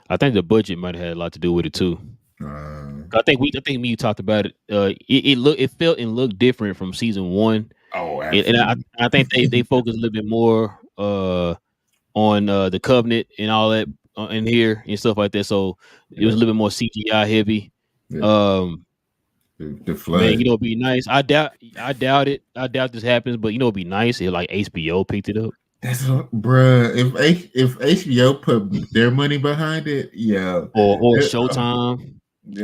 Speaker 1: I think the budget might have had a lot to do with it too.
Speaker 2: Uh,
Speaker 1: I think me you talked about it. It felt and looked different from season one,
Speaker 2: oh,
Speaker 1: and
Speaker 2: absolutely.
Speaker 1: I think they focused a little bit more on the covenant and all that in here and stuff like that. So it was
Speaker 2: Yeah,
Speaker 1: a little bit more CGI heavy.
Speaker 2: yeah.
Speaker 1: Um,
Speaker 2: The
Speaker 1: man,
Speaker 2: flood.
Speaker 1: it'd be nice. I doubt it. I doubt this happens, but it'd be nice if like HBO picked it up
Speaker 2: Bruh. If HBO put their money behind it, yeah.
Speaker 1: or
Speaker 2: It-
Speaker 1: Showtime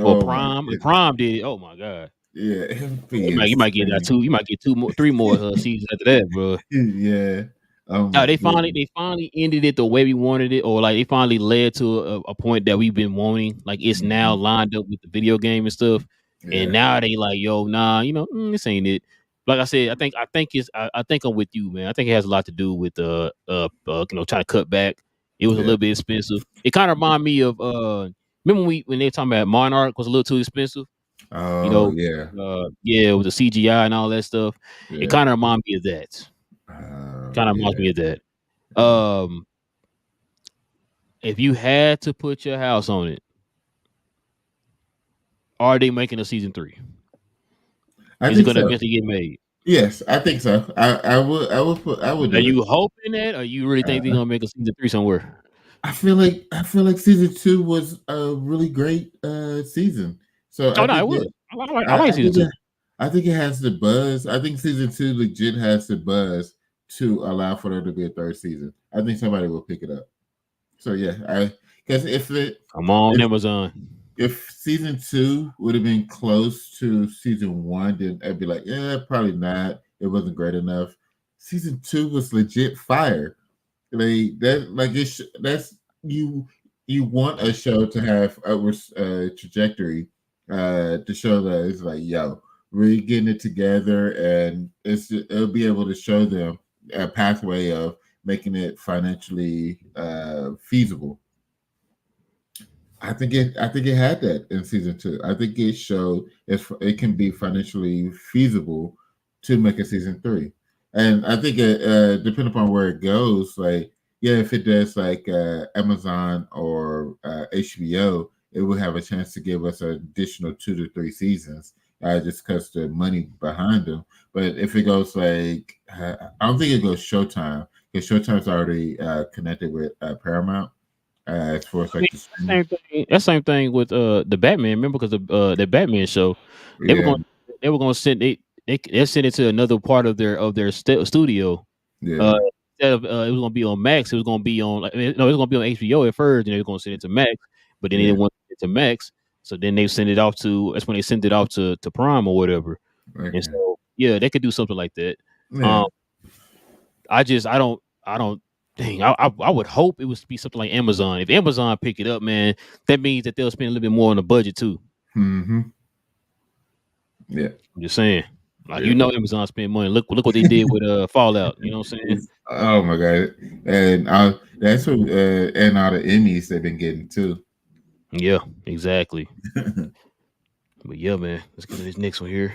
Speaker 1: or
Speaker 2: oh my
Speaker 1: Prime. If
Speaker 2: goodness.
Speaker 1: Prime did, oh my god.
Speaker 2: Yeah, it'd be
Speaker 1: You might get that
Speaker 2: insane.
Speaker 1: two. You might get two more, three more seasons after that, bro.
Speaker 2: Yeah. Oh
Speaker 1: No,
Speaker 2: my goodness.
Speaker 1: they finally ended it the way we wanted it, or like they finally led to a point that we've been wanting. Like it's now
Speaker 2: Mhm.
Speaker 1: lined up with the video game and stuff. And
Speaker 2: Yeah.
Speaker 1: now they like, yo, nah, this ain't it. Like I said, I think I'm with you, man. I think it has a lot to do with trying to cut back. It was a
Speaker 2: Yeah.
Speaker 1: little bit expensive. It kind of reminded me of remember when they were talking about Monarch was a little too expensive. You
Speaker 2: Oh
Speaker 1: know,
Speaker 2: yeah.
Speaker 1: yeah, with the CGI and all that stuff. It
Speaker 2: Yeah.
Speaker 1: kind of reminded me of that.
Speaker 2: Oh
Speaker 1: Kind of reminds
Speaker 2: yeah.
Speaker 1: me of that. Um, if you had to put your house on it, are they making a season three?
Speaker 2: I
Speaker 1: Is it
Speaker 2: think
Speaker 1: going to
Speaker 2: so.
Speaker 1: eventually get made?
Speaker 2: Yes, I think so. I would
Speaker 1: Are
Speaker 2: do it.
Speaker 1: you hoping that, or you really think they're
Speaker 2: Uh,
Speaker 1: going to make a season three somewhere?
Speaker 2: I feel like season two was a really great season. So
Speaker 1: Oh
Speaker 2: I
Speaker 1: no,
Speaker 2: think
Speaker 1: it was.
Speaker 2: it
Speaker 1: I like
Speaker 2: I
Speaker 1: season
Speaker 2: think
Speaker 1: two.
Speaker 2: I think it has the buzz. I think season two legit has the buzz to allow for there to be a third season. I think somebody will pick it up. So yeah, I because
Speaker 1: Come on,
Speaker 2: if
Speaker 1: Amazon.
Speaker 2: if season two would have been close to season one, then I'd be like, yeah, probably not. It wasn't great enough. Season two was legit fire. Like that, that's you. You want a show to have upward trajectory, to show that it's like, yo, we're getting it together, and it'll be able to show them a pathway of making it financially feasible. I think it had that in season two. I think it showed if it can be financially feasible to make a season three. And I think depending upon where it goes, like yeah, if it does like Amazon or HBO, it will have a chance to give us an additional 2 to 3 seasons, just because the money behind them. But if it goes like, I don't think it goes Showtime because Showtime's already connected with Paramount as far as
Speaker 1: I mean,
Speaker 2: like the streaming.
Speaker 1: that same thing with the Batman. Remember, because the Batman show, they were
Speaker 2: Yeah,
Speaker 1: going they were going to send they sent it to another part of their studio. Uh,
Speaker 2: yeah,
Speaker 1: Instead of it was gonna be on Max, it was gonna be on like, no, it was gonna be on HBO at first, and they were gonna send it to Max, but then they
Speaker 2: yeah.
Speaker 1: didn't want it to Max, so then they sent it off to that's when they sent it off to Prime or whatever. And
Speaker 2: Okay.
Speaker 1: so yeah, they could do something like that.
Speaker 2: Yeah.
Speaker 1: Um, I don't dang, I would hope it would be something like Amazon. If Amazon pick it up, man, that means that they'll spend a little bit more on the budget too.
Speaker 2: Mm-hmm. Yeah.
Speaker 1: I'm just saying. Like
Speaker 2: Yeah.
Speaker 1: Amazon spend money. Look what they did with Fallout. You know what I'm saying?
Speaker 2: Oh my god. And that's what and all the Emmys they've been getting too.
Speaker 1: Yeah, exactly. But yeah, man, let's get to this next one here.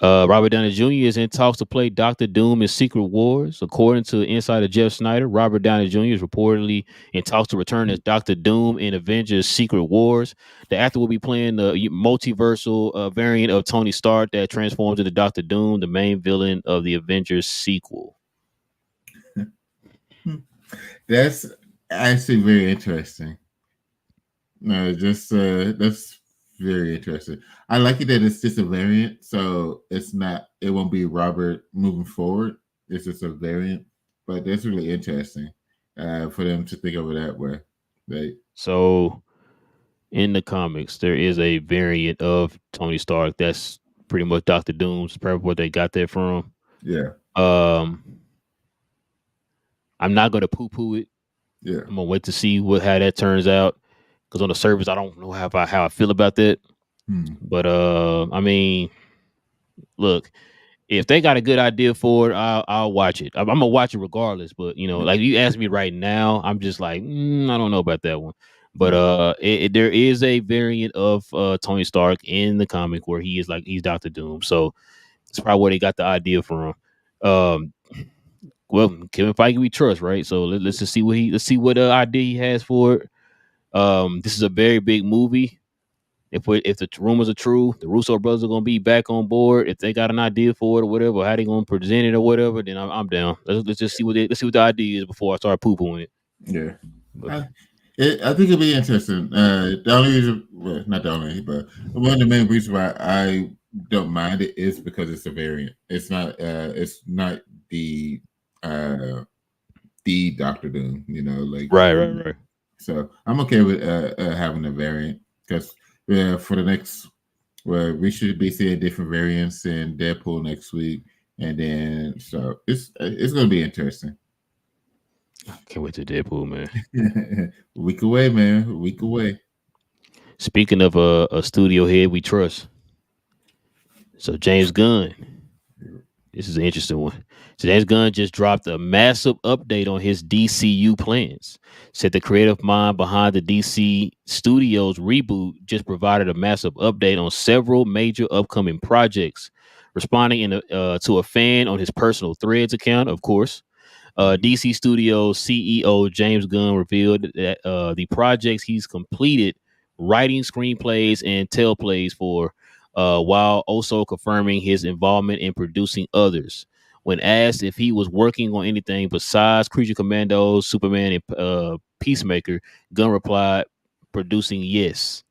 Speaker 1: Robert Downey Jr. is in talks to play Doctor Doom in Secret Wars. According to insider Jeff Snyder, Robert Downey Jr. is reportedly in talks to return as Doctor Doom in Avengers Secret Wars. The actor will be playing the multiversal variant of Tony Stark that transforms into Doctor Doom, the main villain of the Avengers sequel.
Speaker 2: That's actually very interesting. No, just that's very interesting. I like it that it's just a variant, so it won't be Robert moving forward. It's just a variant. but that's really interesting for them to think of it that way. Like,
Speaker 1: So in the comics, there is a variant of Tony Stark that's pretty much Doctor Doom's. Probably what they got that from.
Speaker 2: yeah,
Speaker 1: Um, I'm not gonna poo poo it.
Speaker 2: yeah,
Speaker 1: I'm gonna wait to see what how that turns out. Because on the surface, I don't know how I feel about that.
Speaker 2: hmm.
Speaker 1: But I mean, look, if they got a good idea for it, I'll watch it. I'm gonna watch it regardless. But like you asked me right now, I'm just like, I don't know about that one. But
Speaker 2: Yeah,
Speaker 1: there is a variant of Tony Stark in the comic where he is like he's Doctor Doom. So it's probably where they got the idea from. Um, well, Kevin Feige we trust, right? So let's just see let's see what idea he has for it. This is a very big movie. If the rumors are true, the Russo brothers are gonna be back on board. If they got an idea for it or whatever, how they gonna present it or whatever, then I'm down. Let's just see let's see what the idea is before I start poo pooing it.
Speaker 2: yeah.
Speaker 1: But
Speaker 2: I, I think it'd be interesting. The only reason, well, not the only, but one of the main reasons why I don't mind it is because it's a variant. It's not. It's not the uh, the Doctor Doom. Like
Speaker 1: right.
Speaker 2: so. I'm okay with having a variant because for the next, well, we should be seeing different variants in Deadpool next week, and then so it's going to be interesting.
Speaker 1: Can't wait to Deadpool, man.
Speaker 2: Week away, man. A week away.
Speaker 1: Speaking of a studio head we trust, so James Gunn. This is an interesting one. So James Gunn just dropped a massive update on his DCU plans. Said the creative mind behind the DC Studios reboot just provided a massive update on several major upcoming projects. Responding to a fan on his personal Threads account, of course, DC Studios CEO James Gunn revealed that the projects he's completed writing screenplays and teleplays for, while also confirming his involvement in producing others. When asked if he was working on anything besides Creature Commandos, Superman, and Peacemaker, Gunn replied, "Producing, yes."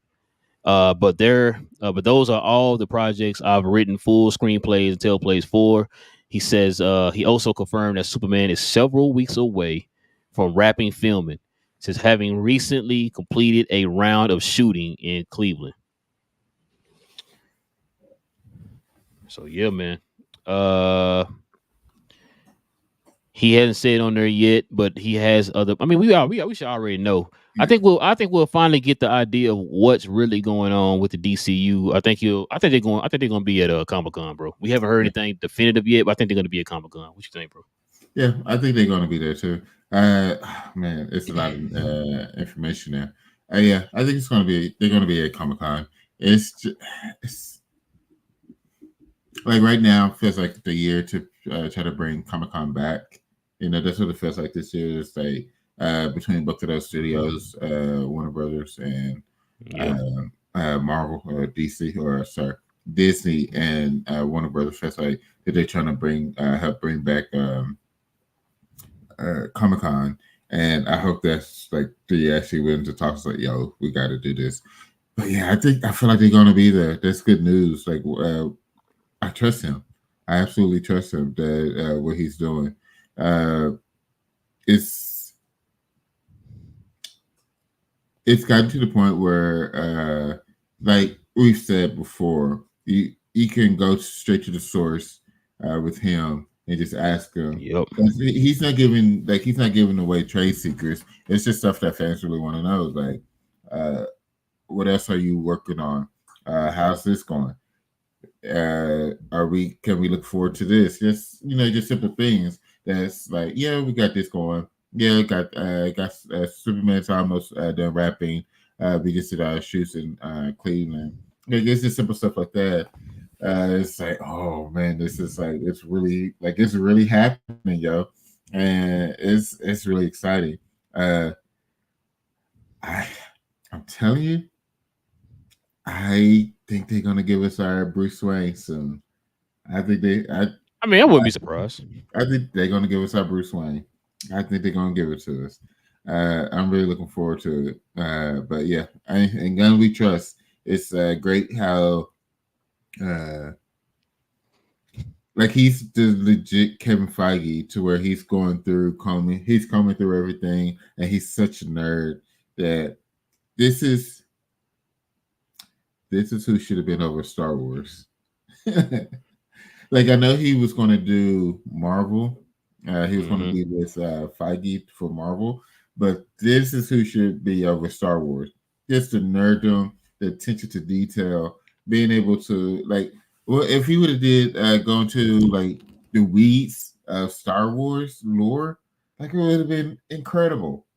Speaker 1: But those are all the projects I've written full screenplays and teleplays for. He says he also confirmed that Superman is several weeks away from wrapping filming. Says having recently completed a round of shooting in Cleveland. So yeah, man. Uh, he hasn't said on there yet, but he has other. I mean, we should already know.
Speaker 2: Yeah,
Speaker 1: I think we'll finally get the idea of what's really going on with the DCU. I think they're going to be at a Comic Con, bro. We haven't heard
Speaker 2: yeah,
Speaker 1: anything definitive yet, but I think they're going to be at Comic Con. What you think, bro?
Speaker 2: yeah. I think they're going to be there too. Man, it's a lot of information there. Yeah, I think it's going to be. They're going to be at Comic Con. It's like right now feels like the year to try to bring Comic Con back. That's what it feels like this year. It's like between both of those studios, Warner Brothers and
Speaker 1: Yeah,
Speaker 2: Marvel or DC or sorry Disney and Warner Brothers. Feels like that they're trying to bring help bring back Comic Con. And I hope that's like they actually willing to talk. It's like, yo, we got to do this. But yeah, I feel like they're gonna be there. That's good news. Like I trust him. I absolutely trust him that what he's doing. Uh, it's it's gotten to the point where, like we've said before, you can go straight to the source with him and just ask him.
Speaker 1: yep,
Speaker 2: He's not giving away trade secrets. It's just stuff that fans really want to know. Like, uh, what else are you working on? How's this going? Can we look forward to this? Just simple things that's like, yeah, we got this going. Yeah, got Superman's almost done wrapping. We just did our shoots in Cleveland. It's just simple stuff like that. It's like, oh man, this is like it's really happening, yo, and it's really exciting. uh I I'm telling you, I think they're gonna give us our Bruce Wayne soon. I think they, I,
Speaker 1: I mean, I wouldn't be surprised.
Speaker 2: I think they're gonna give us our Bruce Wayne. I think they're gonna give it to us. I'm really looking forward to it. But yeah, and Gun We Trust. It's great how uh, like he's the legit Kevin Feige to where he's combing through everything, and he's such a nerd that this is this is who should have been over Star Wars. Like I know he was going to do Marvel. He was going to
Speaker 1: Mm-hmm.
Speaker 2: be with Feige for Marvel, but this is who should be over Star Wars. Just the nerddom, the attention to detail, being able to like. Well, if he would have did go into like the weeds of Star Wars lore, like it would have been incredible,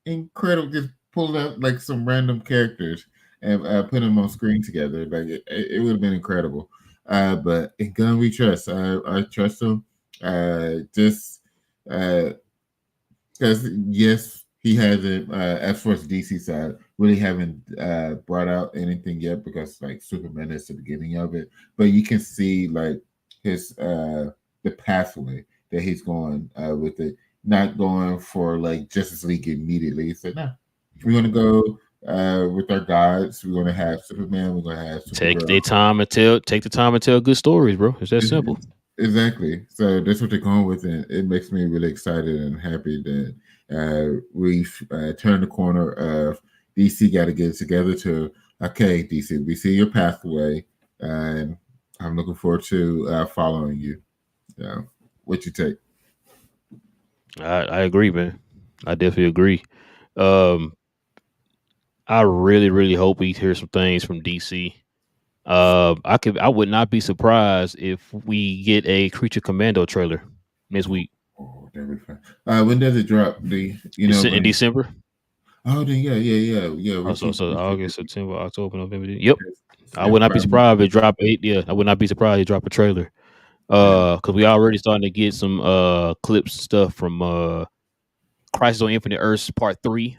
Speaker 2: incredible. Just pull out like some random characters and put them on screen together. Like it would have been incredible. But in Gun we trust. I trust him. Just because yes, he hasn't. As far as DC side, really haven't brought out anything yet because like Superman is the beginning of it. But you can see like his the pathway that he's going with it. Not going for like Justice League immediately. He said, "No, we're going to go with our gods. We're going to have Superman. We're going to have
Speaker 1: Take
Speaker 2: Supergirl."
Speaker 1: the time and tell good stories, bro. It's that simple.
Speaker 2: Exactly. So that's what they're going with, and it makes me really excited and happy that we've turned the corner of DC. Got to get it together to okay, DC. We see your pathway, and I'm looking forward to following you. Yeah, what you take?
Speaker 1: I agree, man. I definitely agree. Um, I really hope we hear some things from DC. I would not be surprised if we get a Creature Commando trailer this week.
Speaker 2: Oh, that'd be fun. When does it drop? The you know
Speaker 1: In
Speaker 2: when?
Speaker 1: December.
Speaker 2: Oh, then yeah. We
Speaker 1: Also,
Speaker 2: keep
Speaker 1: so
Speaker 2: we keep
Speaker 1: August,
Speaker 2: it.
Speaker 1: September, October, November. Yep. I
Speaker 2: And
Speaker 1: would not be
Speaker 2: 5 months.
Speaker 1: surprised if it drop eight. Yeah, I would not be surprised if it drop a trailer.
Speaker 2: Yeah,
Speaker 1: Because we already starting to get some clips stuff from Crisis on Infinite Earths Part 3.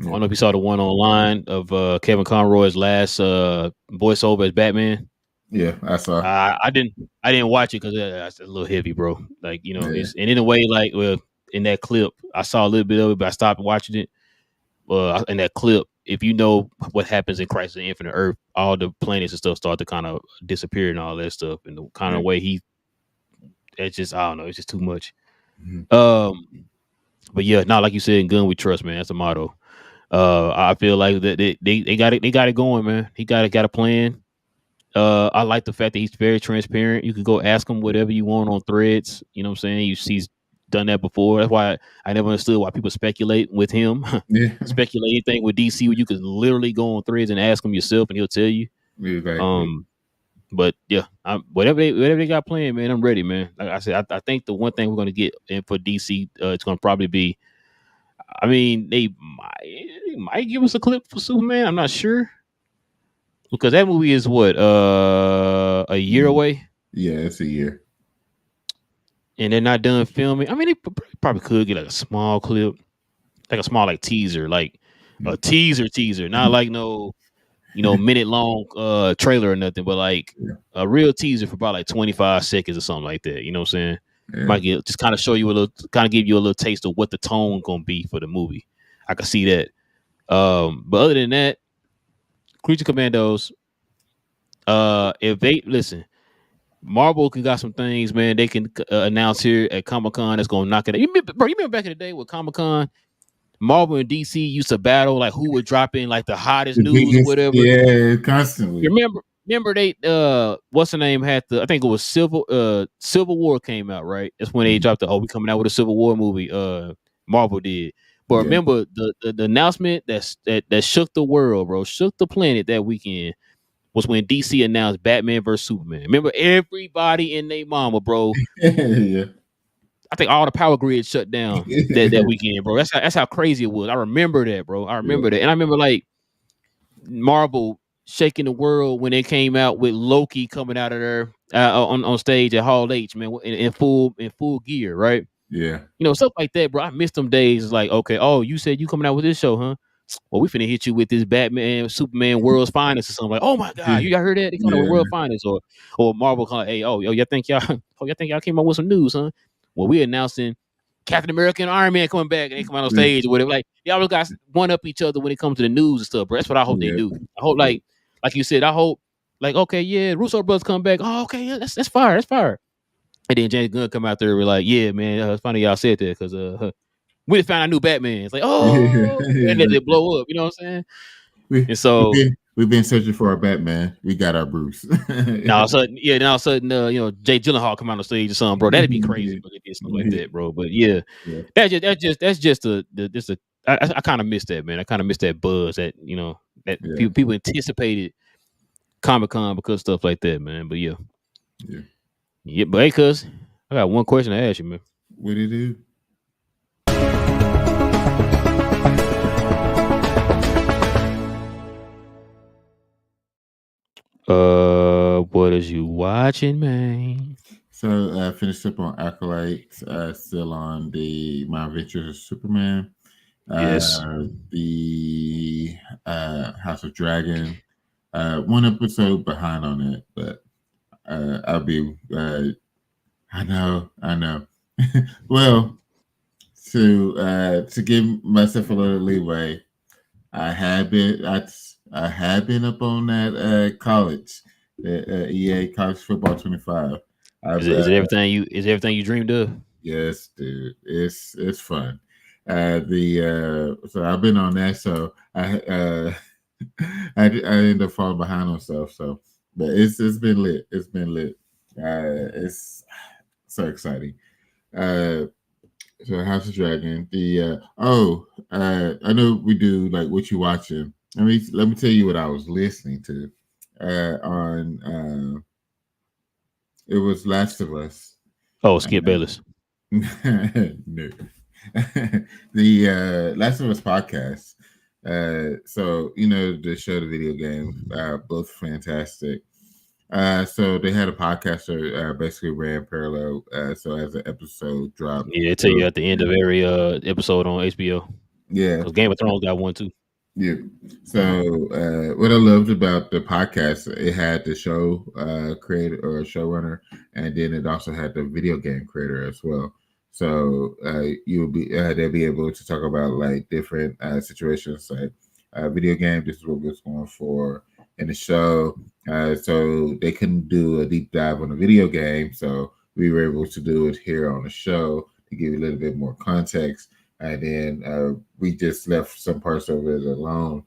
Speaker 1: I
Speaker 2: yeah,
Speaker 1: don't know if you saw the one online of Kevin Conroy's last voiceover as Batman.
Speaker 2: yeah. I saw.
Speaker 1: I didn't watch it because that's a little heavy, bro. Like
Speaker 2: Yeah,
Speaker 1: it's and in a way like in that clip I saw a little bit of it, but I stopped watching it. In that clip, if you know what happens in Crisis on Infinite Earth, all the planets and stuff start to kind of disappear and all that stuff, and the kind
Speaker 2: yeah.
Speaker 1: of way he it's just I don't know, it's just too much.
Speaker 2: Mhm.
Speaker 1: Um, but yeah, not like you said, in Gun We Trust, man. That's the motto. I feel like that they got it going, man. He got a plan. I like the fact that he's very transparent. You could go ask him whatever you want on threads. You know what I'm saying? He's done that before. That's why I never understood why people speculate with him.
Speaker 2: Yeah,
Speaker 1: Speculate anything with DC where you can literally go on threads and ask him yourself and he'll tell you.
Speaker 2: exactly.
Speaker 1: Um, but yeah, whatever they got playing, man, I'm ready, man. Like I said, I think the one thing we're gonna get in for DC, it's gonna probably be. I mean, they might give us a clip for Superman. I'm not sure because that movie is what a year
Speaker 2: Mm.
Speaker 1: away,
Speaker 2: Yeah, it's a year.
Speaker 1: and they're not done filming. I mean, they probably could get like a small clip, like a small like teaser, like a teaser, not like no minute long trailer or nothing, but like
Speaker 2: Yeah,
Speaker 1: a real teaser for about like 25 seconds or something like that. You know what I'm saying?
Speaker 2: yeah,
Speaker 1: Might get just kind of show you a little, kind of give you a little taste of what the tone gonna be for the movie. I can see that. But other than that, Creature Commandos. If they listen, Marvel can got some things, man. They can announce here at Comic Con that's gonna knock it out. You remember back in the day with Comic Con, Marvel and DC used to battle like who would drop in like the hottest
Speaker 2: the
Speaker 1: news or
Speaker 2: biggest.
Speaker 1: whatever.
Speaker 2: Yeah,
Speaker 1: You
Speaker 2: constantly.
Speaker 1: remember they what's the name had the I think it was Civil War came out, right? That's when they
Speaker 2: Mhm.
Speaker 1: dropped we coming out with a Civil War movie. Marvel did. But
Speaker 2: Yeah,
Speaker 1: remember the announcement that shook the world, bro, shook the planet that weekend was when DC announced Batman versus Superman. Remember everybody in their mama, bro.
Speaker 2: yeah,
Speaker 1: I think all the power grid shut down that weekend, bro. That's how crazy it was. I remember that, bro. I
Speaker 2: yeah,
Speaker 1: remember that. And I remember like Marvel shaking the world when they came out with Loki coming out of there on stage at Hall H, man, in full gear, right?
Speaker 2: yeah,
Speaker 1: Stuff like that, bro. I miss them days. It's like, okay, oh, you said you coming out with this show, huh? Well, we finna hit you with this Batman, Superman, World's Finest or something. Like, oh my God, you y'all heard that? They coming out with
Speaker 2: yeah,
Speaker 1: World Finest or Marvel calling, hey, y'all think y'all came out with some news, huh? Well, we announcing Captain America and Iron Man coming back and they come out on
Speaker 2: yeah,
Speaker 1: stage or whatever. Like, y'all guys one up each other when it comes to the news and stuff, bro. That's what I hope they
Speaker 2: yeah,
Speaker 1: do. I hope like you said, I hope like, okay, yeah, Russo Brothers come back. Oh, okay, yeah, that's fire. That's fire. And then James Gunn come out there and be like, yeah, man, it's funny y'all said that because we just found a new Batman. It's like,
Speaker 2: Yeah,
Speaker 1: oh, and then it
Speaker 2: exactly.
Speaker 1: blow up. You know what I'm saying?
Speaker 2: We
Speaker 1: And so
Speaker 2: we've been searching for our Batman. We got our Bruce.
Speaker 1: now all of a sudden, yeah, now all of a sudden, Jay Gyllenhaal come on the stage or something, bro. That'd be crazy, but they did stuff like that, bro. But yeah,
Speaker 2: Yeah,
Speaker 1: that's just the just a I kind of miss that, man. I kind of miss that buzz that that
Speaker 2: yeah,
Speaker 1: people anticipated Comic Con because of stuff like that, man. But yeah,
Speaker 2: yeah.
Speaker 1: yeah. But hey, cuz I got one question to ask you, man.
Speaker 2: What did he do?
Speaker 1: What is you watching, man?
Speaker 2: So I finished up on Acolyte. Still on the My Adventures of Superman.
Speaker 1: Yes.
Speaker 2: The House of Dragon. One episode behind on it, but I'll be. I know. Well, to give myself a little leeway, I have been up on that college, the EA College Football 25.
Speaker 1: Is
Speaker 2: I've
Speaker 1: it is it everything you dreamed of?
Speaker 2: Yes, dude, it's fun. So I've been on that, so I end up falling behind on stuff. So, but it's been lit. It's been lit. It's so exciting. Uh, so House of Dragon. I know we do like what you watching. Let me tell you what I was listening to. On It was Last of Us.
Speaker 1: Oh, Skip Bayless.
Speaker 2: No. The Last of Us podcast. So the show, the video game, both fantastic. So they had a podcast that basically ran parallel. So as an episode dropped,
Speaker 1: Yeah, they tell you at the end of every episode on HBO.
Speaker 2: yeah,
Speaker 1: Because Game of Thrones got one too.
Speaker 2: yeah. So what I loved about the podcast, it had the show creator or showrunner, and then it also had the video game creator as well. So you'll be they'll be able to talk about like different situations, like video game. This is what we're going for in the show. So they couldn't do a deep dive on the video game, so we were able to do it here on the show to give you a little bit more context, and then we just left some parts of it alone.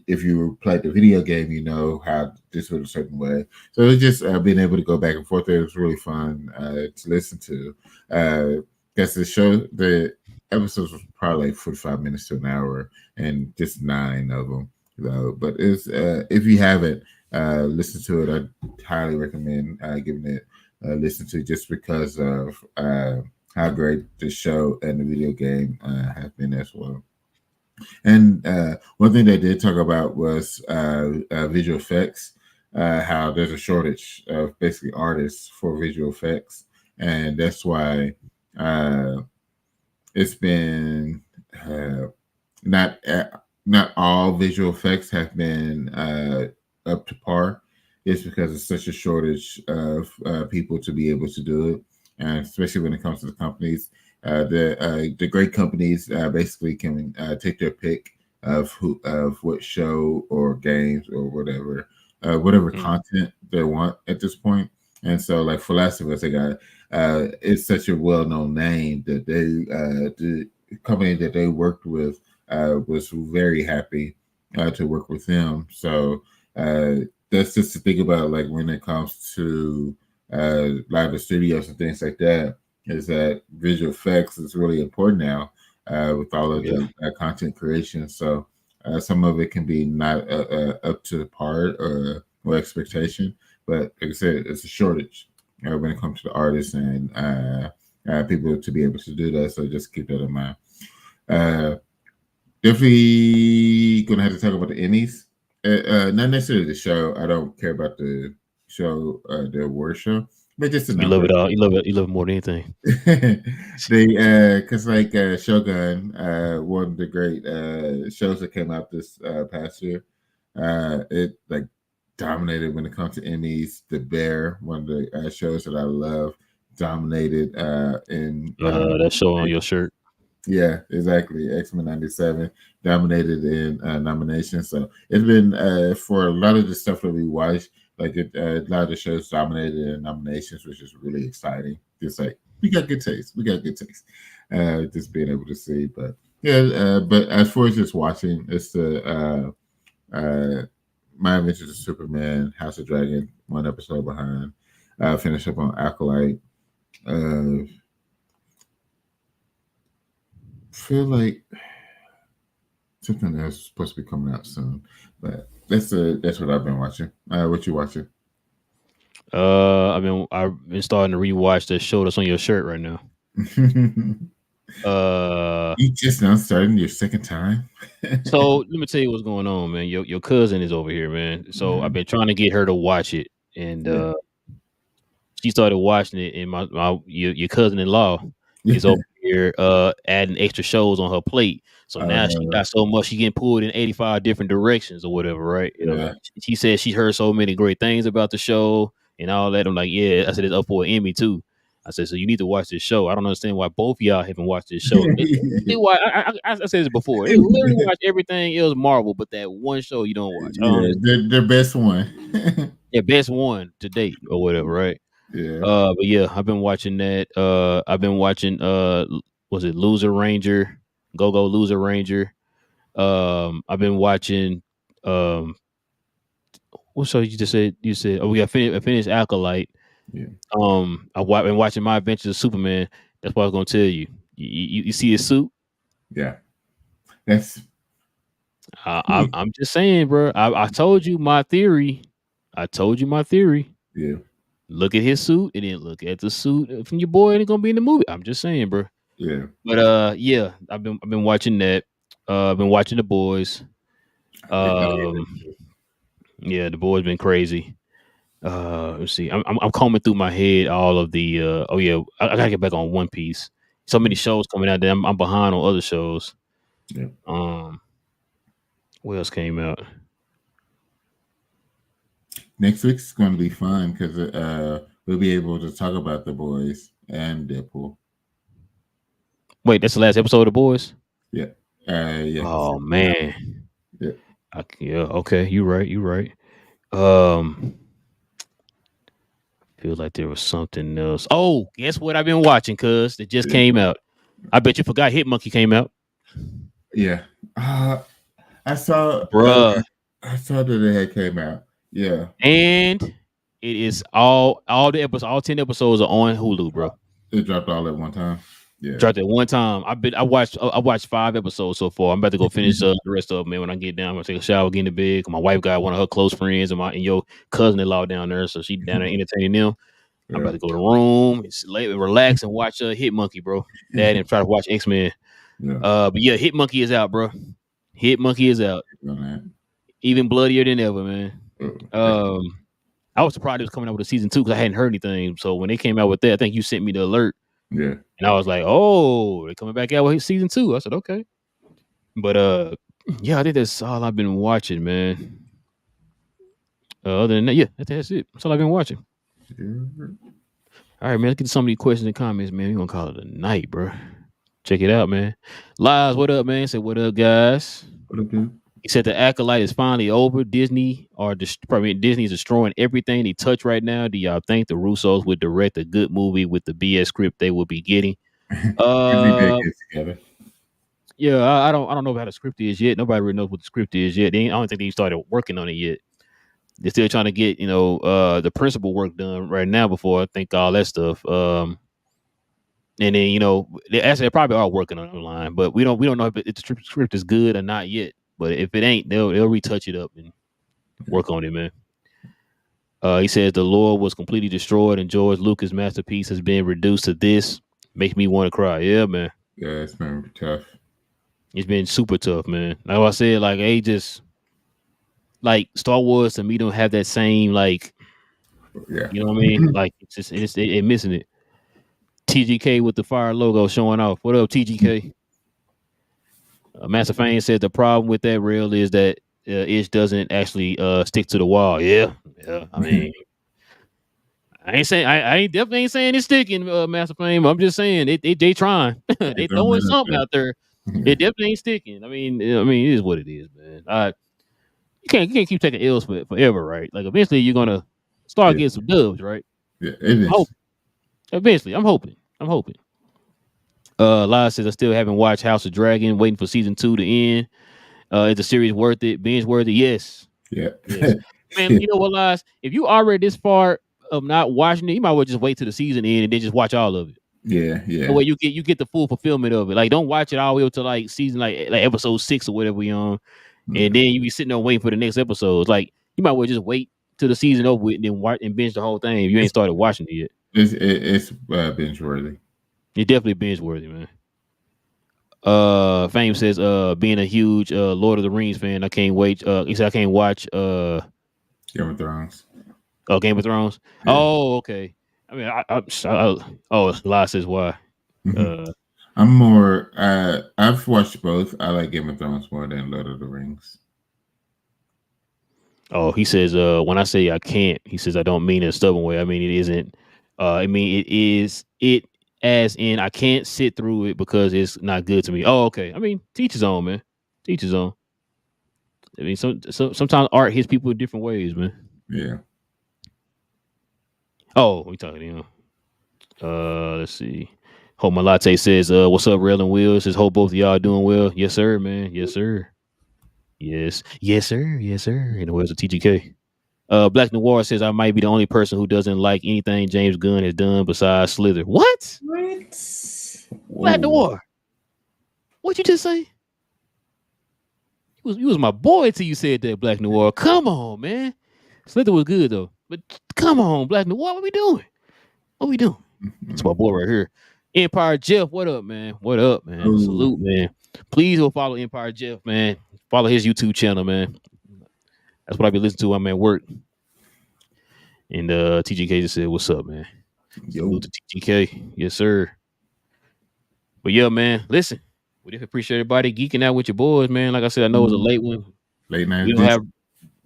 Speaker 2: If you played the video game, you know how this was a certain way. So it's just being able to go back and forth. It was really fun to listen to. Because the episodes was probably like 45 minutes to an hour, and just 9 of them. But it's if you haven't listened to it, I highly recommend giving it a listen to, just because of how great the show and the video game have been as well. And one thing they did talk about was visual effects, how there's a shortage of basically artists for visual effects. And that's why it's been not not all visual effects have been up to par. It's because it's such a shortage of people to be able to do it, and especially when it comes to the companies. The great companies basically can take their pick of what show or games or whatever
Speaker 1: Mm.
Speaker 2: content they want at this point. And so, like for Last of Us, they got it's such a well known name that the company that they worked with was very happy to work with them. So that's just to think about, like when it comes to live the studios and things like that, is that visual effects is really important now with all of
Speaker 1: Yeah.
Speaker 2: the content creation. So some of it can be not up to the par or expectation, but like I said, it's a shortage when it comes to the artists and people to be able to do that. So just keep that in mind. Uh, Definitely gonna have to talk about the Emmys. Not necessarily the show. I don't care about the show, the award show, but just the
Speaker 1: You love
Speaker 2: number.
Speaker 1: it all. You love it more than anything.
Speaker 2: They because like Shogun, one of the great shows that came out this past year. It like dominated when it comes to Emmys. The Bear, one of the shows that I love, dominated in
Speaker 1: That show on your shirt.
Speaker 2: yeah, exactly. X-Men 97 dominated in nominations. So it's been for a lot of the stuff that we watch, Like a lot of the shows dominated in nominations, which is really exciting. Just like we got good taste, we got good taste. Just being able to see, but yeah. But as far as just watching, it's the My Adventures of Superman, House of Dragon, one episode behind. Finish up on Acolyte. Feel like something else is supposed to be coming out soon, but that's what I've been watching. What you watching?
Speaker 1: I've been starting to rewatch the show that's on your shirt right now.
Speaker 2: You just now starting your second time.
Speaker 1: So let me tell you what's going on, man. Your cousin is over here, man. So I've been trying to get her to watch it, and she started watching it, and your cousin-in-law is over here adding extra shows on her plate. So now she got so much, she getting pulled in 85 different directions or whatever, right? You know, she said she heard so many great things about the show and all that. I'm like, yeah. I said it's up for an Emmy too. I said, so you need to watch this show. I don't understand why both of y'all haven't watched this show. Why I said this before. They literally watch everything else Marvel, but that one show you don't watch.
Speaker 2: The best one.
Speaker 1: Yeah, best one to date or whatever, right?
Speaker 2: Yeah.
Speaker 1: But yeah, I've been watching that. I've been watching was it Loser Ranger? Go Loser Ranger. I've been watching what show you just said? You said, oh, I finished Acolyte.
Speaker 2: Yeah.
Speaker 1: I've been watching My Adventures of Superman. That's what I was gonna tell you. You see his suit?
Speaker 2: Yeah. That's
Speaker 1: I'm just saying, bro. I told you my theory.
Speaker 2: Yeah.
Speaker 1: Look at his suit and then look at the suit from your boy and it's gonna be in the movie. I'm just saying, bro.
Speaker 2: Yeah.
Speaker 1: But yeah, I've been watching that. I've been watching The Boys. Yeah, The Boys been crazy. Let's see. I'm combing through my head all of the oh yeah, I gotta get back on One Piece. So many shows coming out there. I'm behind on other shows.
Speaker 2: Yeah.
Speaker 1: What else came out?
Speaker 2: Next week's going to be fun because we'll be able to talk about The Boys and Deadpool.
Speaker 1: Wait, that's the last episode of The Boys?
Speaker 2: Yeah. Yeah.
Speaker 1: Oh man.
Speaker 2: Yeah.
Speaker 1: Yeah. Okay. You're right. Feels like there was something else. Oh, guess what I've been watching? Cause it just came out. I bet you forgot Hit Monkey came out.
Speaker 2: Yeah. I saw.
Speaker 1: Bruh.
Speaker 2: I saw that it had came out. Yeah.
Speaker 1: And it is all the episodes, all 10 episodes are on Hulu, bro.
Speaker 2: It dropped all at one time. Yeah.
Speaker 1: Dropped at one time. I watched 5 episodes so far. I'm about to go finish the rest of them, man. When I get down, I'm gonna take a shower, get in the bed. My wife got one of her close friends and your cousin-in-law down there, so she down there entertaining them. I'm about to go to the room, relax, and watch Hit Monkey, bro. That and try to watch X-Men.
Speaker 2: Yeah.
Speaker 1: But yeah, Hit Monkey is out, bro. Hit Monkey is out. Even bloodier than ever, man. I was surprised it was coming out with a season 2 because I hadn't heard anything. So when they came out with that, I think you sent me the alert.
Speaker 2: Yeah.
Speaker 1: And I was like, oh, they're coming back out with season 2. I said, okay. But yeah, I think that's all I've been watching, man. Other than that, yeah, that's it. That's all I've been watching.
Speaker 2: Yeah.
Speaker 1: All right, man. Let's get to some of these questions and comments, man. We're gonna call it a night, bro. Check it out, man. Lies, what up, man? Say what up, guys.
Speaker 2: What up, dude?
Speaker 1: He said the Acolyte is finally over. Disney's destroying everything they touch right now. Do y'all think the Russos would direct a good movie with the BS script they will be getting?
Speaker 2: Together.
Speaker 1: Yeah, I don't know how the script is yet. Nobody really knows what the script is yet. I don't think they started working on it yet. They're still trying to get the principal work done right now before I think all that stuff. And then they probably are working on the line, but we don't know if the script is good or not yet. But if it ain't, they'll retouch it up and work on it, man. He says the lore was completely destroyed and George Lucas' masterpiece has been reduced to this. Makes me want to cry. Yeah, man.
Speaker 2: Yeah, it's been tough.
Speaker 1: It's been super tough, man. Like I said, like they just like Star Wars to me don't have that same like,
Speaker 2: yeah,
Speaker 1: you know what I mean? Like it's missing it. TGK with the fire logo showing off. What up, TGK? Master Fane said the problem with that rail is that it doesn't actually stick to the wall. Yeah. I mean, I definitely ain't saying it's sticking, Master Fame. I'm just saying they trying. They throwing something out there. It definitely ain't sticking. I mean, it is what it is, man. you can't keep taking L's forever, right? Like eventually you're gonna start
Speaker 2: Yeah,
Speaker 1: getting some dubs, right?
Speaker 2: yeah, it
Speaker 1: I hope
Speaker 2: is.
Speaker 1: eventually. I'm hoping. I'm hoping. Lyle says I still haven't watched House of Dragon, waiting for season 2 to end. Is the series worth it? Binge worthy? Yes.
Speaker 2: Yeah,
Speaker 1: Yes. Man, you know what, Lies? If you already this far of not watching it, you might well just wait till the season end and then just watch all of it.
Speaker 2: yeah,
Speaker 1: That
Speaker 2: yeah.
Speaker 1: way you get the full fulfillment of it. Like don't watch it all the way up to like season like episode 6 or whatever we on,
Speaker 2: Yeah.
Speaker 1: and then you be sitting there waiting for the next episodes. Like you might well just wait till the season over with and then watch and binge the whole thing if you ain't
Speaker 2: It's
Speaker 1: started watching it yet.
Speaker 2: it's binge worthy.
Speaker 1: It's definitely binge worthy, man. Fame says, being a huge Lord of the Rings fan, I can't wait. He said I can't watch
Speaker 2: Game of Thrones.
Speaker 1: Game of Thrones.
Speaker 2: Yeah.
Speaker 1: Oh, okay. I mean, oh, Lie says why.
Speaker 2: Mhm. I'm more. I've watched both. I like Game of Thrones more than Lord of the Rings.
Speaker 1: Oh, he says, when I say I can't, he says I don't mean in a stubborn way. I mean it isn't. I mean it is it as in I can't sit through it because it's not good to me. Oh, okay. I mean, teach his own, man. Teach his own. I mean, sometimes art hits people in different ways, man.
Speaker 2: Yeah.
Speaker 1: Oh, we talking to him. Let's see. Hope my latte says, "What's up, Rail and Wheels?" Says, "Hope both of y'all doing well." Yes, sir, man. Yes, sir. Yes, sir. Yes, sir. In the words of TGK. Black Noir says, "I might be the only person who doesn't like anything James Gunn has done besides Slither." What?
Speaker 2: What?
Speaker 1: Black
Speaker 2: Whoa.
Speaker 1: Noir? What you just say? You was my boy till you said that, Black Noir. Come on, man. Slither was good though, but come on, Black Noir. What we doing? What we doing? It's my boy right here. Empire Jeff, what up, man? What up, man?
Speaker 2: Oh.
Speaker 1: Salute, man. Please go follow Empire Jeff, man. Follow his YouTube channel, man. That's what I be listening to when I'm at work. And TGK just said, "What's up, man?"
Speaker 2: Yo.
Speaker 1: Salute to TGK. Yes, sir. But yeah, man, listen. We definitely appreciate everybody geeking out with your boys, man. Like I said, I know it was a late one.
Speaker 2: Late night.
Speaker 1: We don't have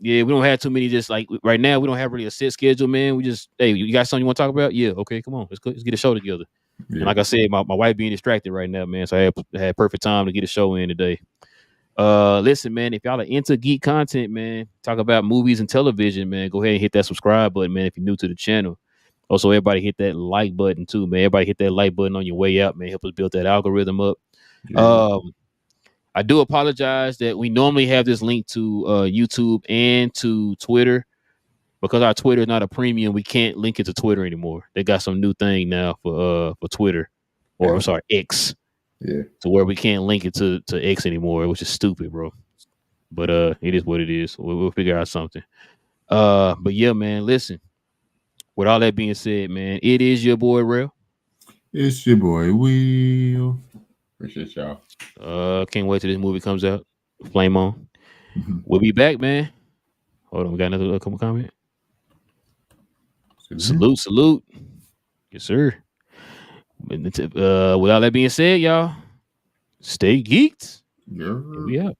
Speaker 1: we don't have too many. Just like right now, we don't have really a set schedule, man. We just, hey, you got something you want to talk about? Yeah, okay, come on, let's get a show together.
Speaker 2: Yeah.
Speaker 1: And like I said, my wife being distracted right now, man, so I had perfect time to get a show in today. Listen, man, if y'all are into geek content, man, talk about movies and television, man, go ahead and hit that subscribe button, man, if you're new to the channel. Also, everybody hit that like button too, man. Everybody hit that like button on your way out, man. Help us build that algorithm up.
Speaker 2: Yeah.
Speaker 1: I do apologize that we normally have this link to YouTube and to Twitter. Because our Twitter is not a premium, we can't link it to Twitter anymore. They got some new thing now for Twitter, or I'm sorry, X.
Speaker 2: Yeah.
Speaker 1: To where we can't link it to X anymore, which is stupid, bro. But it is what it is. We'll figure out something. But yeah, man, listen. With all that being said, man, it is your boy Rail.
Speaker 2: It's your boy Will. Appreciate y'all.
Speaker 1: Can't wait till this movie comes out. Flame on. We'll be back, man. Hold on, we got another comment. Salute. Yes, sir. With all that being said, y'all, stay geeked.
Speaker 2: Yeah.
Speaker 1: We out.